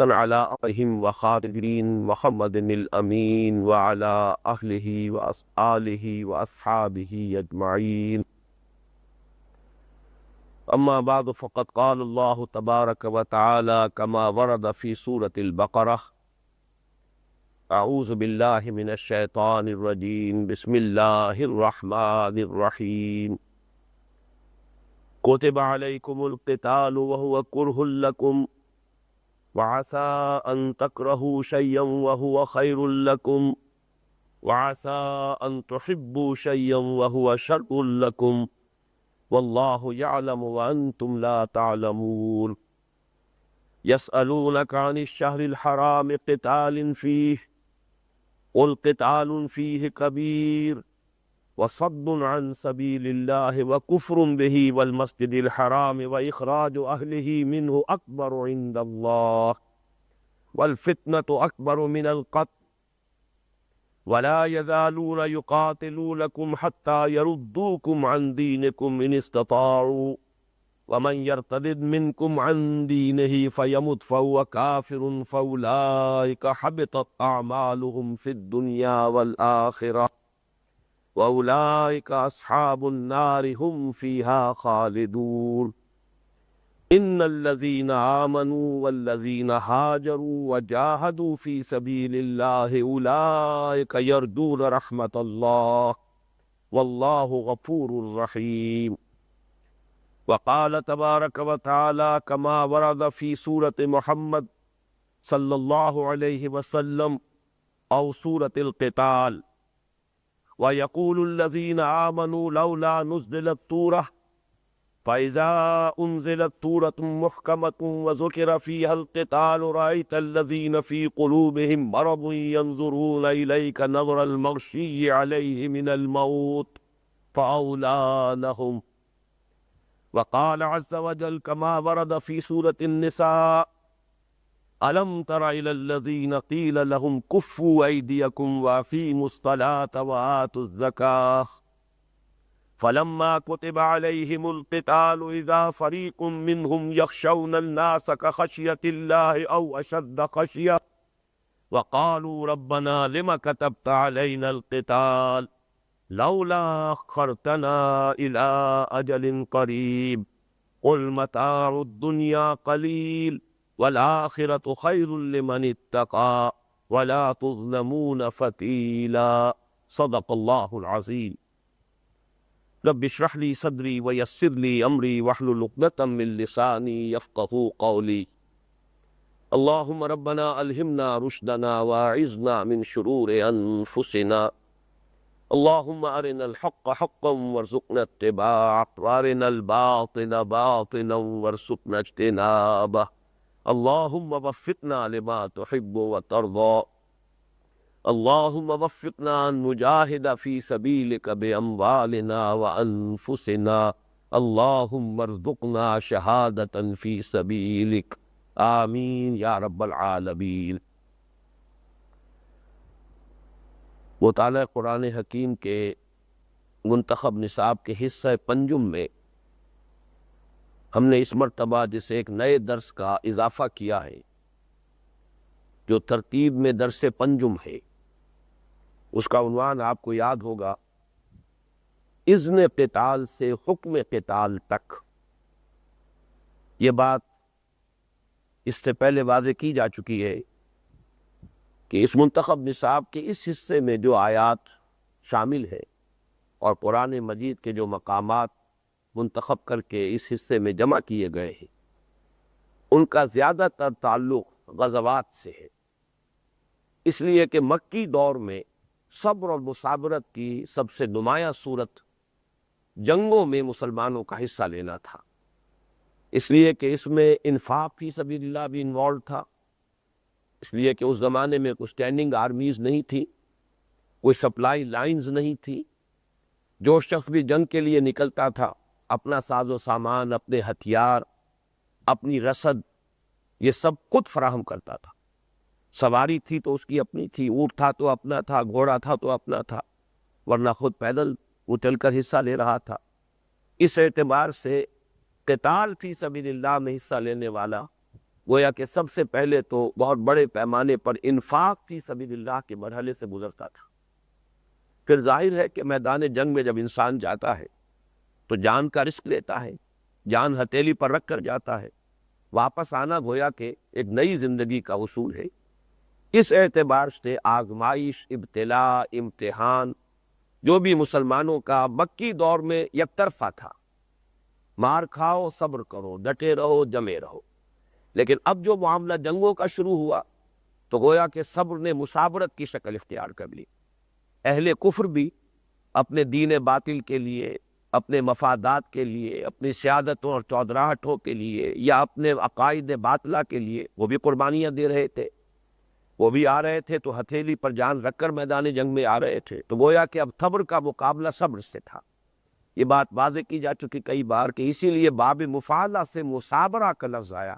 على أبيهم وخاتمين محمد الأمين وعلى أهله وآله وأصحابه أجمعين. أما بعد فقد قال الله تبارك وتعالى كما ورد في سورة البقرة: أعوذ بالله من الشيطان الرجيم بسم الله الرحمن الرحيم. كتب عليكم القتال وهو كره لكم وعسى أن تكرهوا شيئا وهو خير لكم وعسى أن تحبوا شيئا وهو شر لكم والله يعلم وأنتم لا تعلمون. يسألونك عن الشهر الحرام قتال فيه قل قتال فيه كبير وصد عن سبيل الله وكفر به والمسجد الحرام وإخراج أهله منه أكبر عند الله والفتنة أكبر من القتل ولا يزالون يقاتلونكم حتى يردوكم عن دينكم إن استطاعوا ومن يرتد منكم عن دينه فيمت فهو كافر فأولئك حبطت أعمالهم في الدنيا والآخرة وأولئك أصحاب النار هم فيها خالدون. إن الذين آمنوا والذين هاجروا وجاهدوا في سبيل الله أولئك يرجون رحمة الله والله غفور رحيم. وقال تبارك وتعالى كما ورد في سورة محمد صلى الله عليه وسلم أو سورة القتال: ويقول الذين آمنوا لولا نزلت سورة فإذا أنزلت سورة محكمة وذكر فيها القتال رأيت الذين في قلوبهم مرض ينظرون إليك نظر المغشي عليه من الموت فأولى لهم. وقال عز وجل كما ورد في سورة النساء: ألم تر إلى الذين قيل لهم كفوا أيديكم وأقيموا الصلاة وآتوا الزكاة فلما كتب عليهم القتال إذا فريق منهم يخشون الناس كخشية الله أو أشد خشية وقالوا ربنا لم كتبت علينا القتال لولا أخرتنا إلى أجل قريب قل متاع الدنيا قليل والآخرة خير لمن اتقى ولا تظلمون فتيلا. صدق الله العظيم. رب اشرح لي صدري ويسر لي أمري واحلل عقدة من لساني يفقهوا قولي. اللهم ربنا ألهمنا رشدنا واعذنا من شرور أنفسنا. اللهم أرنا الحق حقا وارزقنا اتباعه وأرنا الباطل باطلا وارزقنا اجتنابه. اللهم وفقنا لما تحب وترضى. اللهم وفقنا أن نجاهد في سبيلك بأموالنا وأنفسنا. اللهم ارزقنا شهادة في سبيلك. آمین یا رب العالمین. مطالعہ قرآن حکیم کے منتخب نصاب کے حصہ پنجم میں ہم نے اس مرتبہ جسے ایک نئے درس کا اضافہ کیا ہے جو ترتیب میں درس پنجم ہے. اس کا عنوان آپ کو یاد ہوگا: اذن قتال سے حکم قتال تک. یہ بات اس سے پہلے واضح کی جا چکی ہے کہ اس منتخب نصاب کے اس حصے میں جو آیات شامل ہیں اور قرآن مجید کے جو مقامات منتخب کر کے اس حصے میں جمع کیے گئے ہیں ان کا زیادہ تر تعلق غزوات سے ہے، اس لیے کہ مکی دور میں صبر اور مصابرت کی سب سے نمایاں صورت جنگوں میں مسلمانوں کا حصہ لینا تھا، اس لیے کہ اس میں انفاق فی سبیل اللہ بھی انوالو تھا، اس لیے کہ اس زمانے میں کوئی اسٹینڈنگ آرمیز نہیں تھی، کوئی سپلائی لائنز نہیں تھی. جو شخص بھی جنگ کے لیے نکلتا تھا اپنا ساز و سامان، اپنے ہتھیار، اپنی رسد، یہ سب خود فراہم کرتا تھا. سواری تھی تو اس کی اپنی تھی، اونٹ تھا تو اپنا تھا، گھوڑا تھا تو اپنا تھا، ورنہ خود پیدل وہ چل کر حصہ لے رہا تھا. اس اعتبار سے قتال فی سبیل اللہ میں حصہ لینے والا گویا کہ سب سے پہلے تو بہت بڑے پیمانے پر انفاق فی سبیل اللہ کے مرحلے سے گزرتا تھا. پھر ظاہر ہے کہ میدان جنگ میں جب انسان جاتا ہے تو جان کا رسک لیتا ہے، جان ہتھیلی پر رکھ کر جاتا ہے. واپس آنا گویا کہ ایک نئی زندگی کا اصول ہے. اس اعتبار سے آزمائش، ابتلاء، امتحان جو بھی مسلمانوں کا مکی دور میں یک طرفہ تھا، مار کھاؤ صبر کرو، ڈٹے رہو جمے رہو. لیکن اب جو معاملہ جنگوں کا شروع ہوا تو گویا کہ صبر نے مسابرت کی شکل اختیار کر لی. اہل کفر بھی اپنے دین باطل کے لیے، اپنے مفادات کے لیے، اپنی سیادتوں اور چودراہٹوں کے لیے یا اپنے عقائد باطلہ کے لیے وہ بھی قربانیاں دے رہے تھے. وہ بھی آ رہے تھے تو ہتھیلی پر جان رکھ کر میدان جنگ میں آ رہے تھے. تو گویا کہ اب صبر کا مقابلہ صبر سے تھا. یہ بات واضح کی جا چکی کئی بار کہ اسی لیے باب مفاعلہ سے مسابرہ کا لفظ آیا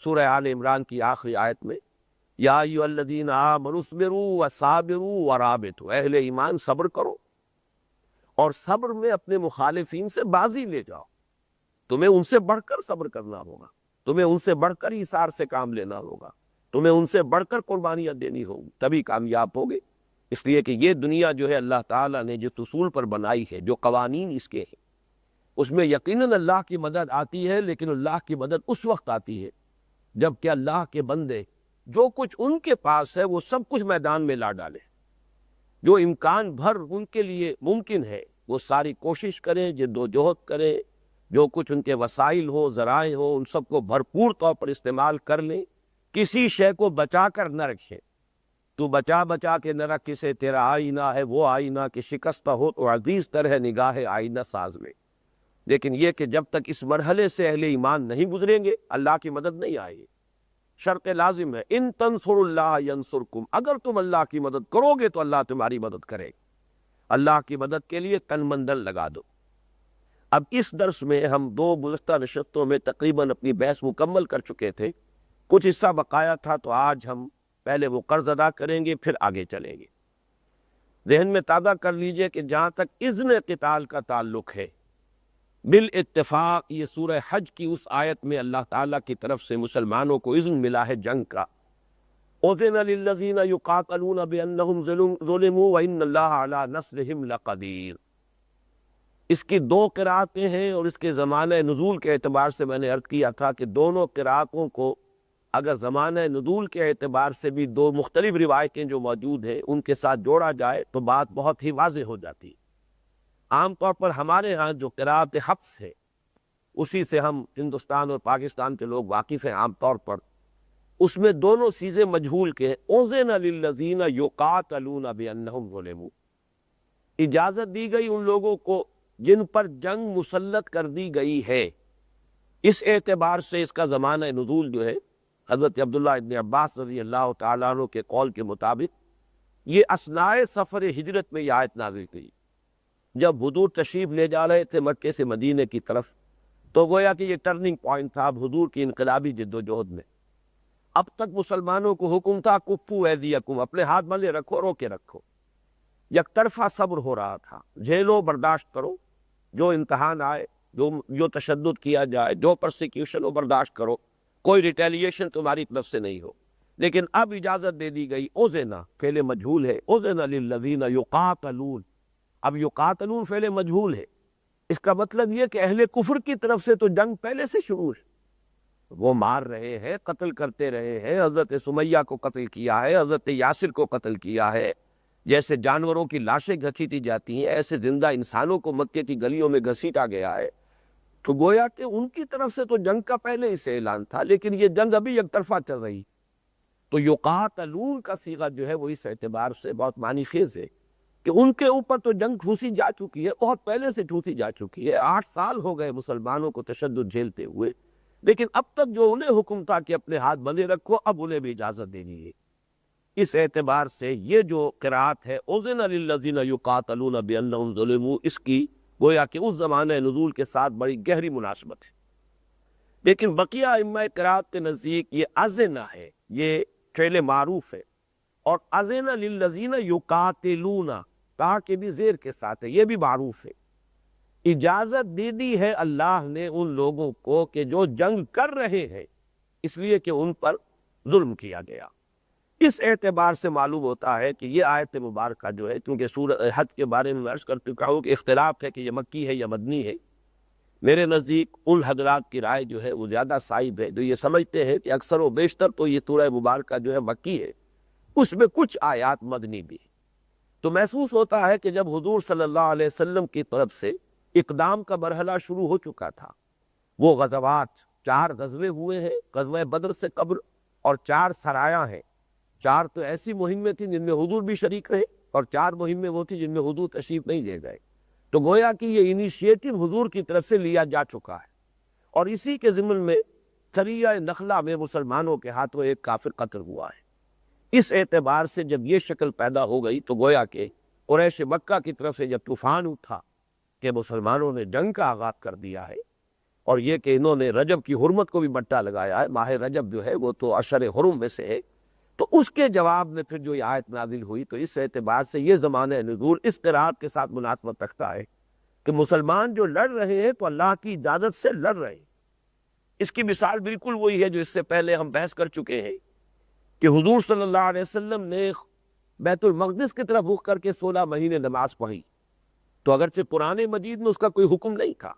سورہ آل عمران کی آخری آیت میں، یا ایھا الذین آمنوا اصبروا وصابروا ورابطوا. اہل ایمان صبر کرو اور صبر میں اپنے مخالفین سے بازی لے جاؤ. تمہیں ان سے بڑھ کر صبر کرنا ہوگا، تمہیں ان سے بڑھ کر ایثار سے کام لینا ہوگا، تمہیں ان سے بڑھ کر قربانیاں دینی ہوگی، تبھی کامیاب ہوگے. اس لیے کہ یہ دنیا جو ہے اللہ تعالیٰ نے جس اصول پر بنائی ہے، جو قوانین اس کے ہیں، اس میں یقیناً اللہ کی مدد آتی ہے. لیکن اللہ کی مدد اس وقت آتی ہے جب کہ اللہ کے بندے جو کچھ ان کے پاس ہے وہ سب کچھ میدان میں لا ڈالیں. جو امکان بھر ان کے لیے ممکن ہے وہ ساری کوشش کریں، جد و جہد کریں، جو کچھ ان کے وسائل ہو، ذرائع ہو، ان سب کو بھرپور طور پر استعمال کر لیں. کسی شے کو بچا کر نہ رکھیں. تو بچا کے نہ رکھ کسے، تیرا آئینہ ہے وہ آئینہ کہ شکستہ ہو تو عزیز تر ہے نگاہ آئینہ ساز میں. لیکن یہ کہ جب تک اس مرحلے سے اہل ایمان نہیں گزریں گے اللہ کی مدد نہیں آئے گی. شرط لازم ہے ان تنصروا اللہ ینصرکم، اگر تم اللہ کی مدد کرو گے تو اللہ تمہاری مدد کرے. اللہ کی مدد کے لیے تن من دل لگا دو. اب اس درس میں ہم 2 گزشتہ نشستوں میں تقریباً اپنی بحث مکمل کر چکے تھے. کچھ حصہ بقایا تھا تو آج ہم پہلے وہ قرض ادا کریں گے پھر آگے چلیں گے. ذہن میں تازہ کر لیجئے کہ جہاں تک اذن قتال کا تعلق ہے، بالاتفاق یہ سورہ حج کی اس آیت میں اللہ تعالیٰ کی طرف سے مسلمانوں کو اذن ملا ہے جنگ کا. اذن للذین یقاتلون بانہم ظلموا وان اللہ علی نصرہم لقدیر. اس کی 2 قرأتیں ہیں اور اس کے زمانہ نزول کے اعتبار سے میں نے عرض کیا تھا کہ دونوں قرأتوں کو اگر زمانہ نزول کے اعتبار سے بھی 2 مختلف روایتیں جو موجود ہیں ان کے ساتھ جوڑا جائے تو بات بہت ہی واضح ہو جاتی. عام طور پر ہمارے ہاں جو قرأت حفص ہے اسی سے ہم ہندوستان اور پاکستان کے لوگ واقف ہیں عام طور پر. اس میں دونوں چیزیں مجہول کے ہیں. اذن للذین یقاتلون بانہم ظلموا، اجازت دی گئی ان لوگوں کو جن پر جنگ مسلط کر دی گئی ہے. اس اعتبار سے اس کا زمانہ نزول جو ہے حضرت عبداللہ ابن عباس رضی اللہ تعالیٰ عنہ کے قول کے مطابق یہ اثناء سفر ہجرت میں یہ آیت نازل ہوئی. جب حضور تشریف لے جا رہے تھے مکے سے مدینے کی طرف تو گویا کہ یہ ٹرننگ پوائنٹ تھا اب حضور کی انقلابی جد و جہد میں. اب تک مسلمانوں کو حکم تھا کفو ایدیکم، اپنے ہاتھ بندے رکھو، روکے رکھو. یک طرفہ صبر ہو رہا تھا، جھیلو برداشت کرو، جو امتحان آئے، جو تشدد کیا جائے، جو پرسیکیوشن ہو برداشت کرو، کوئی ریٹیلیشن تمہاری طرف سے نہیں ہو. لیکن اب اجازت دے دی گئی. اذن فعل مجہول ہے، اذن للذین یقاتلون. اب یقاتلون فعل مجہول ہے، اس کا مطلب یہ کہ اہل کفر کی طرف سے تو جنگ پہلے سے شروع ہے. وہ مار رہے ہیں، قتل کرتے رہے ہیں. حضرت سمیہ کو قتل کیا ہے، حضرت یاسر کو قتل کیا ہے. جیسے جانوروں کی لاشیں گھسیٹی جاتی ہیں ایسے زندہ انسانوں کو مکے کی گلیوں میں گھسیٹا گیا ہے. تو گویا کہ ان کی طرف سے تو جنگ کا پہلے ہی سے اعلان تھا، لیکن یہ جنگ ابھی یک طرفہ چل رہی. تو یقاتلون کا صیغہ جو ہے وہ اس اعتبار سے بہت معنی خیز ہے کہ ان کے اوپر تو جنگ ٹھوسی جا چکی ہے، بہت پہلے سے ٹھوسی جا چکی ہے. 8 سال ہو گئے مسلمانوں کو تشدد جھیلتے ہوئے، لیکن اب تک جو انہیں حکم تھا کہ اپنے ہاتھ بندے رکھو، اب انہیں بھی اجازت دے دی ہے. اس اعتبار سے یہ جو قرأت ہے اذن للذین یقاتلون بانہم ظلموا، اس کی گویا کہ اس زمانہ نزول کے ساتھ بڑی گہری مناسبت ہے. لیکن بقیہ ائمہ قرأت کے نزدیک یہ اذن ہے، یہ فعل معروف ہے، اور اذن للذین یقاتلون تاکہ بھی زیر کے ساتھ ہے، یہ بھی معروف ہے. اجازت دے دی ہے اللہ نے ان لوگوں کو کہ جو جنگ کر رہے ہیں اس لیے کہ ان پر ظلم کیا گیا۔ اس اعتبار سے معلوم ہوتا ہے کہ یہ آیت مبارکہ جو ہے، کیونکہ سورہ حج کے بارے میں عرض کر چکا ہوں کہ اختلاف ہے کہ یہ مکی ہے یا مدنی ہے، میرے نزدیک ان حضرات کی رائے جو ہے وہ زیادہ صائب ہے جو یہ سمجھتے ہیں کہ اکثر و بیشتر تو یہ سورہ مبارکہ جو ہے مکی ہے، اس میں کچھ آیات مدنی بھی ہیں۔ تو محسوس ہوتا ہے کہ جب حضور صلی اللہ علیہ وسلم کی طرف سے اقدام کا مرحلہ شروع ہو چکا تھا، وہ غزوات 4 غزوے ہوئے ہیں غزوہ بدر سے قبل، اور 4 سرایاں ہیں۔ 4 تو ایسی مہمیں تھیں جن میں حضور بھی شریک رہے، اور 4 مہمیں وہ تھیں جن میں حضور تشریف نہیں لے گئے۔ تو گویا کہ یہ انیشیٹو حضور کی طرف سے لیا جا چکا ہے، اور اسی کے ضمن میں سریہ نخلہ میں مسلمانوں کے ہاتھوں ایک کافر قتل ہوا ہے۔ اس اعتبار سے جب یہ شکل پیدا ہو گئی تو گویا کہ قریش مکہ کی طرف سے جب طوفان اٹھا کہ مسلمانوں نے جنگ کا آغاز کر دیا ہے، اور یہ کہ انہوں نے رجب کی حرمت کو بھی بٹا لگایا ہے، ماہ رجب جو ہے وہ تو اشر حرم میں سے ہے، تو اس کے جواب میں پھر جو یہ آیت نازل ہوئی، تو اس اعتبار سے یہ زمانہ نزول اس قرات کے ساتھ مناسبت رکھتا ہے کہ مسلمان جو لڑ رہے ہیں تو اللہ کی اجازت سے لڑ رہے ہیں۔ اس کی مثال بالکل وہی ہے جو اس سے پہلے ہم بحث کر چکے ہیں کہ حضور صلی اللہ علیہ وسلم نے بیت المقدس کی طرف رخ کر کے 16 مہینے نماز پڑھی، تو اگرچہ قرآن مجید میں اس کا کوئی حکم نہیں تھا،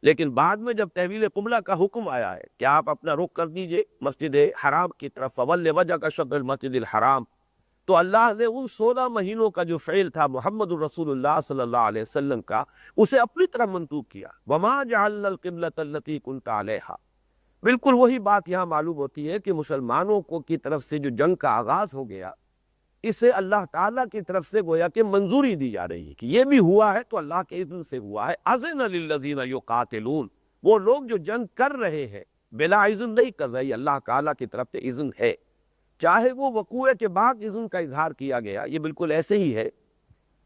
لیکن بعد میں جب تحویل قبلہ کا حکم آیا ہے کہ آپ اپنا رخ کر دیجئے مسجد حرام کی طرف، فَوَلِّ وَجْهَكَ شَطْرَ الْمَسْجِدِ الْحَرَامِ، تو اللہ نے ان 16 مہینوں کا جو فعل تھا محمد الرسول اللہ صلی اللہ علیہ وسلم کا، اسے اپنی طرف منسوخ کیا۔ وَمَا جَعَلْنَا الْقِبْلَةَ الَّتِي كُنْتَ عَلَيْهَا۔ بالکل وہی بات یہاں معلوم ہوتی ہے کہ مسلمانوں کو کی طرف سے جو جنگ کا آغاز ہو گیا، اسے اللہ تعالیٰ کی طرف سے گویا کہ منظوری دی جا رہی ہے کہ یہ بھی ہوا ہے تو اللہ کے اذن سے ہوا ہے۔ اذن للذین یقاتلون، وہ لوگ جو جنگ کر رہے ہیں بلا اذن نہیں کر رہے، اللہ تعالیٰ کی طرف سے اذن ہے، چاہے وہ وقوع کے بعد اذن کا اظہار کیا گیا۔ یہ بالکل ایسے ہی ہے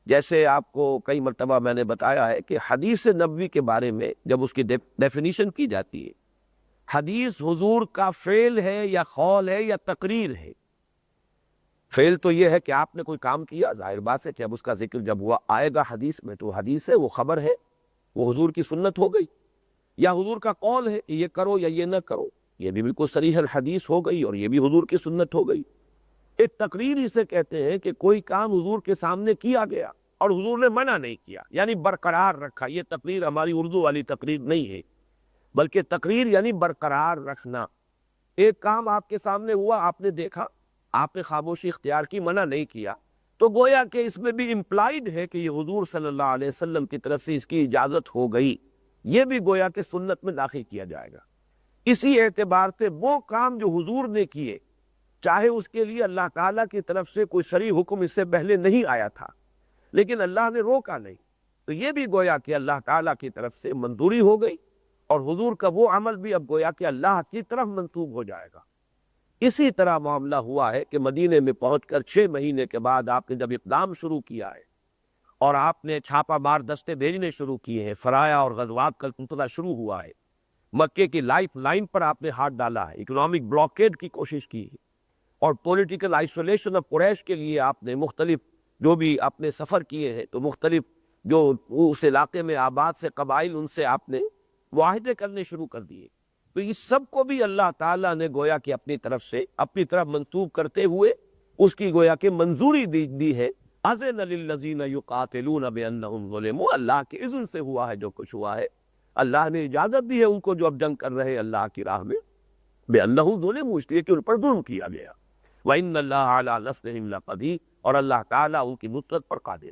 جیسے آپ کو کئی مرتبہ میں نے بتایا ہے کہ حدیث نبوی کے بارے میں جب اس کی ڈیفینیشن کی جاتی ہے، حدیث حضور کا فعل ہے یا قول ہے یا تقریر ہے۔ فعل تو یہ ہے کہ آپ نے کوئی کام کیا، ظاہر بات ہے کہ اب اس کا ذکر جب ہوا آئے گا حدیث میں، تو حدیث ہے، وہ خبر ہے، وہ حضور کی سنت ہو گئی، یا حضور کا قول ہے یہ کرو یا یہ نہ کرو، یہ بھی بالکل صریح الحدیث ہو گئی اور یہ بھی حضور کی سنت ہو گئی۔ ایک تقریر اسے کہتے ہیں کہ کوئی کام حضور کے سامنے کیا گیا اور حضور نے منع نہیں کیا، یعنی برقرار رکھا۔ یہ تقریر ہماری اردو والی تقریر نہیں ہے، بلکہ تقریر یعنی برقرار رکھنا۔ ایک کام آپ کے سامنے ہوا، آپ نے دیکھا، آپ نے خاموشی اختیار کی، منع نہیں کیا، تو گویا کہ اس میں بھی امپلائیڈ ہے کہ یہ حضور صلی اللہ علیہ وسلم کی طرف سے اس کی اجازت ہو گئی، یہ بھی گویا کہ سنت میں داخل کیا جائے گا۔ اسی اعتبار سے وہ کام جو حضور نے کیے، چاہے اس کے لیے اللہ تعالیٰ کی طرف سے کوئی شرعی حکم اس سے پہلے نہیں آیا تھا، لیکن اللہ نے روکا نہیں، تو یہ بھی گویا کہ اللہ تعالیٰ کی طرف سے منظوری ہو گئی، اور حضور کا وہ عمل بھی اب گویا کہ اللہ کی طرف منسوب ہو جائے گا۔ اسی طرح معاملہ ہوا ہے کہ مدینے میں پہنچ کر 6 مہینے کے بعد آپ نے جب اقدام شروع کیا ہے اور آپ نے چھاپا مار دستے بھیجنے شروع کیے ہیں، سرایا اور غزوات کا سلسلہ شروع ہوا ہے، مکے کی لائف لائن پر آپ نے ہاتھ ڈالا ہے، اکنامک بلاکیڈ کی کوشش کی ہے، اور پولیٹیکل آئسولیشن آف قریش کے لیے آپ نے مختلف جو بھی آپ نے سفر کیے ہیں، تو مختلف جو اس علاقے میں آباد سے قبائل، ان سے آپ نے معاہدے کرنے شروع کر دیے۔ تو اس سب کو بھی اللہ تعالیٰ نے گویا کہ اپنی طرف سے اپنی طرف منسوب کرتے ہوئے اس کی گویا کہ منظوری دی ہے۔ اذن للذین یقاتلون بانہم ظلموا، اللہ کے اذن سے ہوا ہے جو کچھ ہوا ہے، اللہ نے اجازت دی ہے ان کو جو اب جنگ کر رہے ہیں اللہ کی راہ میں، بانہم ظلموا، اس لیے کہ ان پر ظلم کیا گیا۔ وان اللہ علی نصرہم لقدیر، اور اللہ تعالیٰ ان کی نصرت پر قادر۔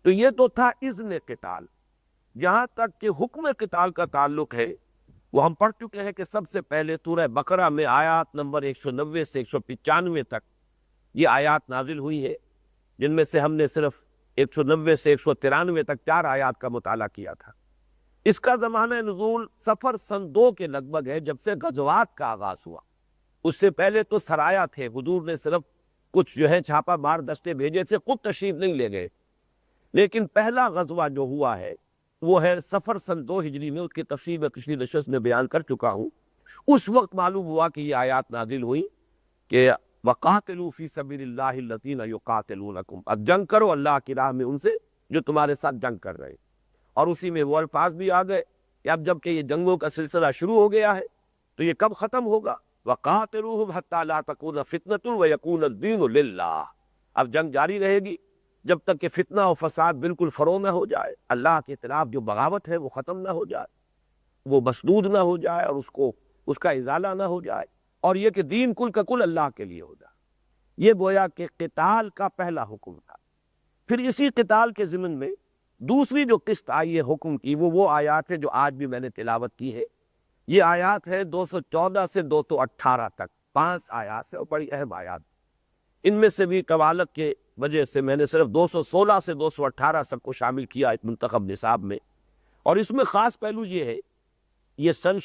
تو یہ تو تھا اذن قتال۔ جہاں تک کہ حکم قتال کا تعلق ہے، وہ ہم پڑھ چکے ہیں کہ سب سے پہلے سورہ بقرہ میں آیات نمبر 190 سے 195 تک یہ آیات نازل ہوئی ہے، جن میں سے ہم نے صرف 190 سے 193 تک 4 آیات کا مطالعہ کیا تھا۔ اس کا زمانہ نزول سفر سن 2 کے لگ بھگ ہے، جب سے غزوات کا آغاز ہوا۔ اس سے پہلے تو سرایا تھے، حضور نے صرف کچھ جو ہے چھاپا مار دستے بھیجے سے، خود تشریف نہیں لے گئے، لیکن پہلا غزوہ جو ہوا ہے وہ ہے سفر سن 2 ہجری میں، اس کی تفصیل میں پچھلی نشست میں بیان کر چکا ہوں۔ اس وقت معلوم ہوا کہ یہ آیات نازل ہوئی کہ وَقَاتِلُوا فِي سَبِيلِ اللَّهِ الَّذِينَ يُقَاتِلُونَكُمْ، اب جنگ کرو اللہ کی راہ میں ان سے جو تمہارے ساتھ جنگ کر رہے ہیں۔ اور اسی میں وہ الفاظ بھی آ گئے کہ اب جب کہ یہ جنگوں کا سلسلہ شروع ہو گیا ہے تو یہ کب ختم ہوگا؟ وَقَاتِلُوهُمْ حَتَّى لَا تَكُونَ فِتْنَةٌ وَيَكُونَ الدِّينُ لِلَّهِ۔ اب جنگ جاری رہے گی جب تک کہ فتنہ و فساد بالکل فرو نہ ہو جائے، اللہ کے خلاف جو بغاوت ہے وہ ختم نہ ہو جائے، وہ مسدود نہ ہو جائے اور اس کا ازالہ نہ ہو جائے، اور یہ کہ دین کل کا کل اللہ کے لیے ہو جائے۔ یہ گویا کہ قتال کا پہلا حکم تھا۔ پھر اسی قتال کے ضمن میں دوسری جو قسط آئی ہے حکم کی، وہ آیات ہے جو آج بھی میں نے تلاوت کی ہے۔ یہ آیات ہے 214 سے 218 تک، 5 آیات سے، اور بڑی اہم آیات۔ ان میں سے بھی قوالت کے وجہ سے میں نے صرف 216 سے 218 سب کو شامل کیا ایک منتخب نصاب میں، اور اس میں خاص پہلو یہ ہے، یہ سن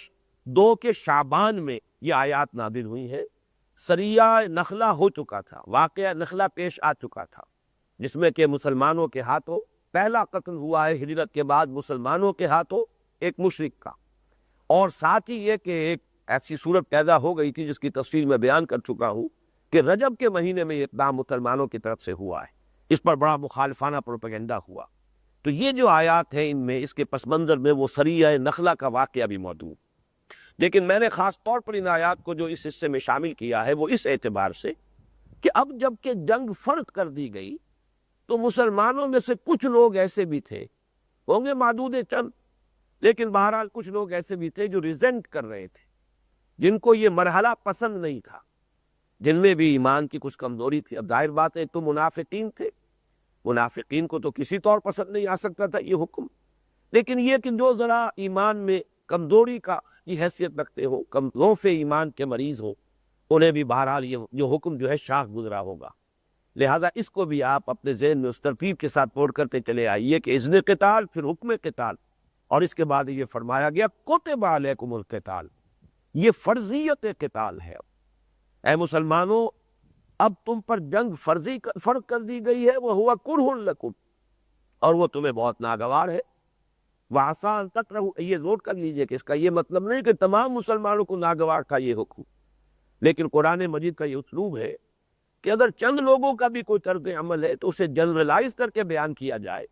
2 کے شعبان میں یہ آیات نازل ہوئی ہیں۔ سریہ نخلہ ہو چکا تھا، واقعہ نخلہ پیش آ چکا تھا، جس میں کہ مسلمانوں کے ہاتھوں پہلا قتل ہوا ہے ہجرت کے بعد مسلمانوں کے ہاتھوں ایک مشرک کا، اور ساتھ ہی یہ کہ ایک ایسی صورت پیدا ہو گئی تھی جس کی تفصیل میں بیان کر چکا ہوں کہ رجب کے مہینے میں یہ اقدام مسلمانوں کی طرف سے ہوا ہے، اس پر بڑا مخالفانہ پروپیگنڈا ہوا۔ تو یہ جو آیات ہیں ان میں اس کے پس منظر میں وہ سریہ نخلہ کا واقعہ بھی موجود، لیکن میں نے خاص طور پر ان آیات کو جو اس حصے میں شامل کیا ہے وہ اس اعتبار سے کہ اب جب کہ جنگ فرض کر دی گئی تو مسلمانوں میں سے کچھ لوگ ایسے بھی تھے، ہوں گے معدود چند، لیکن بہرحال کچھ لوگ ایسے بھی تھے جو ریزنٹ کر رہے تھے، جن کو یہ مرحلہ پسند نہیں تھا، جن میں بھی ایمان کی کچھ کمزوری تھی۔ اب ظاہر بات ہے تو منافقین تھے، منافقین کو تو کسی طور پسند نہیں آ سکتا تھا یہ حکم، لیکن یہ کہ جو ذرا ایمان میں کمزوری کا کی حیثیت رکھتے ہو، کم ضعف ایمان کے مریض ہو، انہیں بھی بہرحال یہ حکم جو ہے شاق گزرا ہوگا۔ لہذا اس کو بھی آپ اپنے ذہن میں اس ترتیب کے ساتھ پڑھ کرتے چلے آئیے کہ اذن قتال، پھر حکم قتال، اور اس کے بعد یہ فرمایا گیا کتب علیکم القتال، یہ فرضیت قتال ہے۔ اے مسلمانوں، اب تم پر جنگ فرض کر دی گئی ہے، وَهُوَ كُرْهٌ لَكُمْ، اور وہ تمہیں بہت ناگوار ہے۔ وَعَسَىٰ أَن تَكْرَهُوا، یہ نوٹ کر لیجئے کہ اس کا یہ مطلب نہیں کہ تمام مسلمانوں کو ناگوار تھا یہ حکم، لیکن قرآن مجید کا یہ اسلوب ہے کہ اگر چند لوگوں کا بھی کوئی طرز عمل ہے تو اسے جنرلائز کر کے بیان کیا جائے،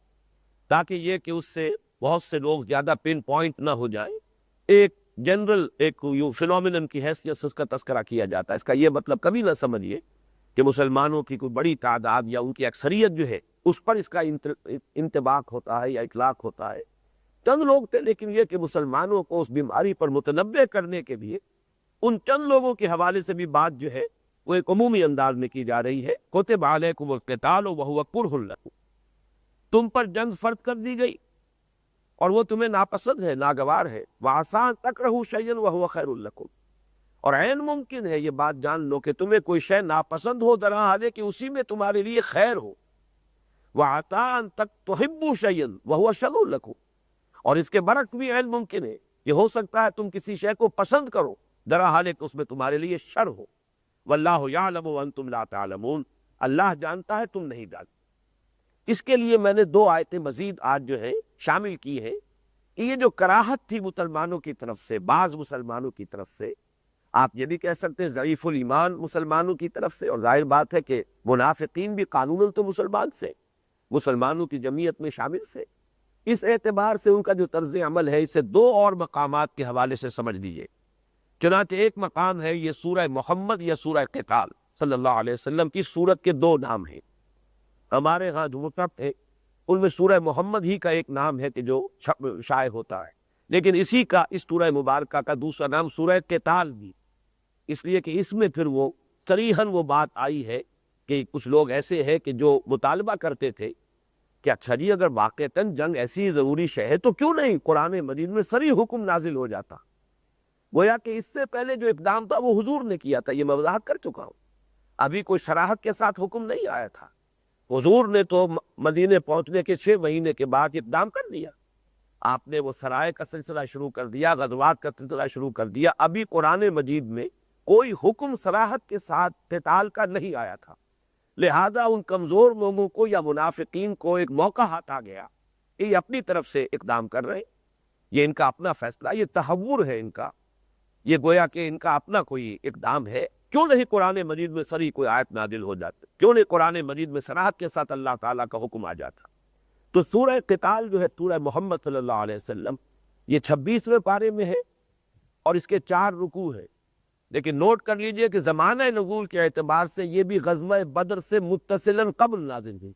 تاکہ یہ کہ اس سے بہت سے لوگ زیادہ پن پوائنٹ نہ ہو جائیں۔ ایک جنرل ایک فینومینن کی حیثیت سے اس کا تذکرہ کیا جاتا ہے۔ اس کا یہ مطلب کبھی نہ سمجھیے کہ مسلمانوں کی کوئی بڑی تعداد یا ان کی اکثریت جو ہے اس پر اس کا انطباق ہوتا ہے یا اطلاق ہوتا ہے۔ چند لوگ تھے، لیکن یہ کہ مسلمانوں کو اس بیماری پر متنبع کرنے کے لیے ان چند لوگوں کے حوالے سے بھی بات جو ہے وہ ایک عمومی انداز میں کی جا رہی ہے۔ کتب علیکم القتال وہو کرہ لکم، تم پر جنگ فرض کر دی گئی اور وہ تمہیں ناپسند ہے، ناگوار ہے۔ وعسیٰ ان تکرہوا شیئا وہو خیر لکم، اور عین ممکن ہے یہ بات جان لو کہ تمہیں کوئی شے ناپسند ہو درحالے کہ اسی میں تمہارے لیے خیر ہو۔ وعسیٰ ان تحبوا شیئا وہو شر لکم، اور اس کے برعکس بھی عین ممکن ہے کہ ہو سکتا ہے تم کسی شے کو پسند کرو درحالے کہ اس میں تمہارے لیے شر ہو۔ واللہ یعلم وانتم لا تعلمون، اللہ جانتا ہے تم نہیں جانتے۔ اس کے لیے میں نے 2 آیتیں مزید آج جو ہے شامل کی ہیں کہ یہ جو کراہت تھی مسلمانوں کی طرف سے، بعض مسلمانوں کی طرف سے، آپ یہ بھی کہہ سکتے ہیں ضعیف الایمان مسلمانوں کی طرف سے، اور ظاہر بات ہے کہ منافقین بھی قانوناً تو مسلمان سے، مسلمانوں کی جمعیت میں شامل سے، اس اعتبار سے ان کا جو طرز عمل ہے اسے 2 اور مقامات کے حوالے سے سمجھ لیجئے۔ چنانچہ ایک مقام ہے یہ سورہ محمد یا سورہ قتال صلی اللہ علیہ وسلم کی سورت کے 2 نام ہیں۔ ہمارے ہاں جو مصحف ہے ان میں سورہ محمد ہی کا ایک نام ہے کہ جو شائع ہوتا ہے، لیکن اسی کا اس سورہ مبارکہ کا دوسرا نام سورہ قتال بھی، اس لیے کہ اس میں پھر وہ صریحاً وہ بات آئی ہے کہ کچھ لوگ ایسے ہیں کہ جو مطالبہ کرتے تھے کہ اچھا جی اگر واقعتاً جنگ ایسی ضروری شے ہے تو کیوں نہیں قرآن مجید میں صریح حکم نازل ہو جاتا۔ گویا کہ اس سے پہلے جو اقدام تھا وہ حضور نے کیا تھا، یہ میں وضاحت کر چکا ہوں، ابھی کوئی شراحت کے ساتھ حکم نہیں آیا تھا۔ حضور نے تو مدینے پہنچنے کے 6 مہینے کے بعد اقدام کر لیا، آپ نے وہ سرائے کا سلسلہ شروع کر دیا، غزوات کا سلسلہ شروع کر دیا، ابھی قرآن مجید میں کوئی حکم صراحت کے ساتھ قتال کا نہیں آیا تھا۔ لہذا ان کمزور لوگوں کو یا منافقین کو ایک موقع ہاتھ آ گیا کہ یہ اپنی طرف سے اقدام کر رہے ہیں، یہ ان کا اپنا فیصلہ، یہ تحور ہے ان کا، یہ گویا کہ ان کا اپنا کوئی اقدام ہے۔ کیوں نہیں قرآن مجید میں صریح کوئی آیت نازل ہو جاتی، کیوں نہیں قرآن مجید میں صراحت کے ساتھ اللہ تعالیٰ کا حکم آ جاتا۔ تو سورہ قتال جو ہے سورہ محمد صلی اللہ علیہ وسلم، یہ 26ویں پارے میں ہے اور اس کے 4 رکوع ہیں۔ لیکن نوٹ کر لیجئے کہ زمانہ نزول کے اعتبار سے یہ بھی غزوہ بدر سے متصلاً قبل نازل ہوئی۔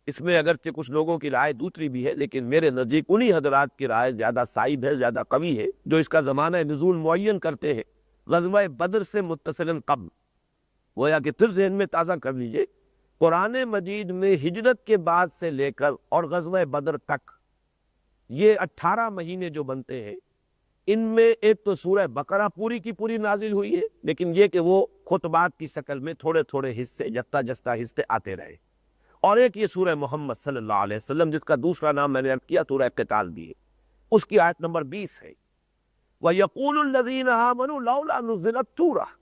اس میں اگرچہ کچھ لوگوں کی رائے دوسری بھی ہے، لیکن میرے نزدیک انہی حضرات کی رائے زیادہ صائب ہے، زیادہ قوی ہے، جو اس کا زمانہ نزول معین کرتے ہیں غزوہ بدر سے متصلاً قبل۔ گویا کہ پھر ذہن میں تازہ کر لیجئے، قرآن مجید میں ہجرت کے بعد سے لے کر اور غزوہ بدر تک یہ 18 مہینے جو بنتے ہیں، ان میں ایک تو سورہ بقرہ پوری کی پوری نازل ہوئی ہے، لیکن یہ کہ وہ خطبات کی شکل میں تھوڑے تھوڑے حصے، جتا جستا حصے آتے رہے، اور ایک یہ سورہ محمد صلی اللہ علیہ وسلم جس کا دوسرا نام میں نے عرض کیا سورہ قتال بھی ہے، اس کی آیت نمبر 20 ہے وَيَقُولُ الَّذِينَ آمَنُوا لَوْلَا نُزِّلَتْ سُورَةٌ،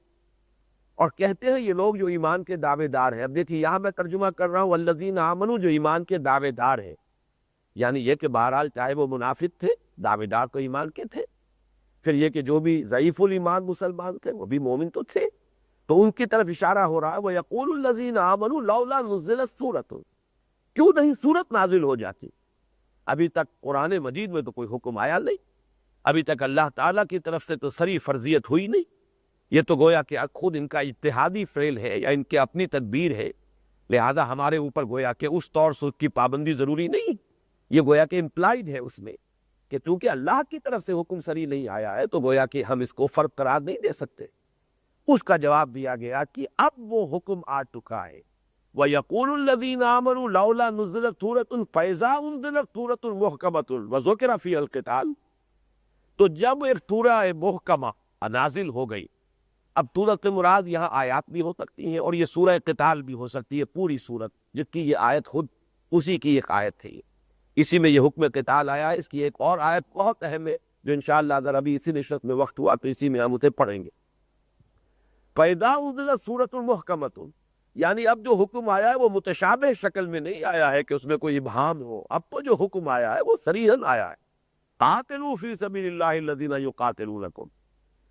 اور کہتے ہیں یہ لوگ جو ایمان کے دعوے دار ہیں۔ اب دیکھیے یہاں میں ترجمہ کر رہا ہوں الَّذِينَ آمَنُوا، جو ایمان کے دعوے دار ہیں، یعنی یہ کہ بہرحال چاہے وہ منافق تھے، دعوے دار تو ایمان کے تھے، پھر یہ کہ جو بھی ضعیف الایمان مسلمان تھے وہ بھی مومن تو تھے، تو ان کی طرف اشارہ ہو رہا ہے وَيَقُولُ الَّذِينَ آمَنُوا لَوْلَا نُزِّلَتْ سُورَةٌ، کیوں نہیں سورت نازل ہو جاتی؟ ابھی تک قرآن مجید میں تو کوئی حکم آیا نہیں، ابھی تک اللہ تعالیٰ کی طرف سے تو صریح فرضیت ہوئی نہیں، یہ تو گویا کہ خود ان کا اجتہادی فعل ہے یا ان کی اپنی تدبیر ہے، لہذا ہمارے اوپر گویا کہ اس طور سے اس کی پابندی ضروری نہیں، یہ گویا کہ امپلائیڈ ہے اس میں کہ چونکہ اللہ کی طرف سے حکم صریح نہیں آیا ہے تو گویا کہ ہم اس کو فرض قرار نہیں دے سکتے۔ اس کا جواب دیا گیا کہ اب وہ حکم آ چکا ہے وَيَقُولُ الَّذِينَ آمَنُوا لَوْلَا نُزِّلَتْ سُورَةٌ فَإِذَا أُنزِلَتْ سُورَةٌ مُحْكَمَةٌ وَذُكِرَ فِيهَا الْقِتَالُ، تو جب ایک سورہ محکمہ نازل ہو گئی، اب سورت مراد یہاں آیات بھی ہو سکتی ہیں اور یہ سورہ قتال بھی ہو سکتی ہے، پوری سورت جس کی یہ آیت خود اسی کی ایک آیت ہے، اسی میں یہ حکم قتال آیا ہے۔ اس کی ایک اور آیت بہت اہم ہے جو انشاءاللہ اگر ابھی اسی نشست میں وقت ہوا تو اسی میں ہم اسے پڑھیں گے۔ فَإِذَا أُنزِلَتْ سُورَةٌ مُحْكَمَةٌ، یعنی اب جو حکم آیا ہے وہ متشابہ شکل میں نہیں آیا ہے کہ اس میں کوئی ابہام ہو، اب تو جو حکم آیا ہے وہ صریحاً آیا ہے۔ قَاتِلُوا فِي سَبِيلِ اللَّهِ الَّذِينَ يُقَاتِلُونَكُمْ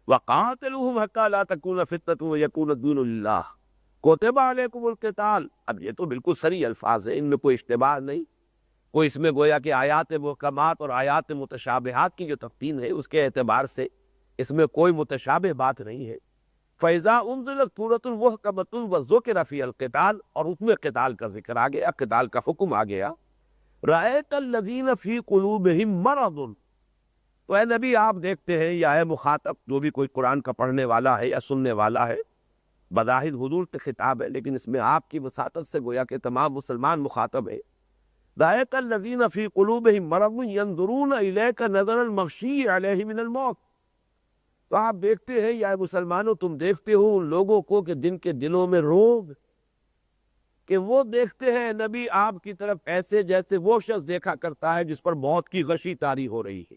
وَقَاتِلُوهُمْ حَتَّى لَا تَكُونَ فِتْنَةٌ وَيَكُونَ الدِّينُ لِلَّهِ كُتِبَ عَلَيْكُمُ الْقِتَالُ، اب یہ تو بالکل صریح الفاظ ہیں، ان میں کوئی اشتباہ نہیں، کوئی اس میں گویا کہ آیات محکمات اور آیات متشابہات کی جو تقسیم ہے اس کے اعتبار سے اس میں کوئی متشابہ بات نہیں ہے۔ فَإِذَا أُنزِلَتْ سُورَةٌ مُحْكَمَةٌ وَذُكِرَ فِيهَا الْقِتَالُ، اور اس میں قتال کا ذکر آ گیا، قتال کا حکم آ گیا۔ رَأَيْتَ الَّذِينَ فِي قُلُوبِهِم مَّرَضٌ، تو اے نبی آپ دیکھتے ہیں یا اے مخاطب جو بھی کوئی قرآن کا پڑھنے والا ہے یا سننے والا ہے، بظاہر حضور سے خطاب ہے لیکن اس میں آپ کی وساطت سے گویا کہ تمام مسلمان مخاطب ہے۔ رَأَيْتَ الَّذِينَ فِي قُلُوبِهِم مَّرَضٌ يَنظُرُونَ إِلَيْكَ نَظَرَ الْمَغْشِيِّ عَلَيْهِ مِنَ الْمَوْتِ، تو آپ دیکھتے ہیں یا مسلمانوں تم دیکھتے ہو ان لوگوں کو کہ جن کے دلوں میں روگ، کہ وہ دیکھتے ہیں نبی آپ کی طرف ایسے جیسے وہ شخص دیکھا کرتا ہے جس پر موت کی غشی طاری ہو رہی ہے،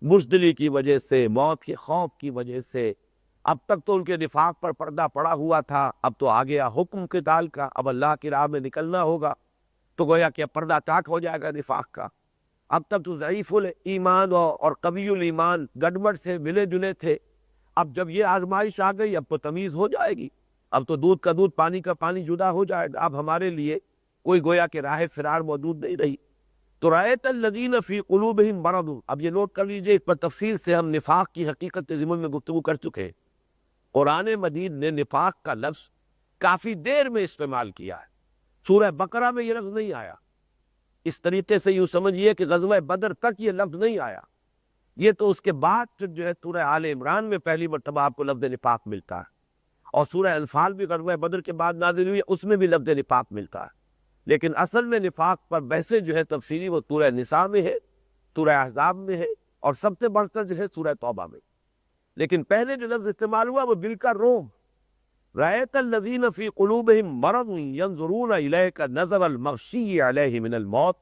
بزدلی کی وجہ سے، موت کے خوف کی وجہ سے۔ اب تک تو ان کے نفاق پر پردہ پڑا ہوا تھا، اب تو آ گیا حکم قتال کا، اب اللہ کی راہ میں نکلنا ہوگا، تو گویا کہ اب پردہ چاک ہو جائے گا نفاق کا۔ اب تک تو ضعیف الایمان اور قوی الایمان گڑبڑ سے ملے جلے تھے، اب جب یہ آزمائش آ گئی اب تو تمیز ہو جائے گی، اب تو دودھ کا دودھ پانی کا پانی جدا ہو جائے گا، اب ہمارے لیے کوئی گویا کہ راہ فرار موجود نہیں رہی۔ تو رأیت الذین فی قلوبہم مرض، اب یہ نوٹ کر لیجئے، اس پر تفصیل سے ہم نفاق کی حقیقت کے ضمن میں گفتگو کر چکے ہیں۔ قرآن مجید نے نفاق کا لفظ کافی دیر میں استعمال کیا ہے، سورہ بقرہ میں یہ لفظ نہیں آیا، اس طریقے سے یوں سمجھیے کہ غزوہ بدر تک یہ لفظ نہیں آیا، یہ تو اس کے بعد جو ہے سورہ آل عمران میں پہلی مرتبہ آپ کو لفظ نفاق ملتا ہے، اور سورہ انفال بھی غزوہ بدر کے بعد نازل ہوئی، اس میں بھی لفظ نفاق ملتا ہے، لیکن اصل میں نفاق پر بحثیں جو ہے تفصیلی وہ سورہ نساء میں ہے، سورہ احزاب میں ہے، اور سب سے بڑھ کر جو ہے سورہ توبہ میں، لیکن پہلے جو لفظ استعمال ہوا وہ دل کا روم۔ رأیت الذین فی قلوبہم مرض ینظرون الیک نظر المغشی علیہ من الموت،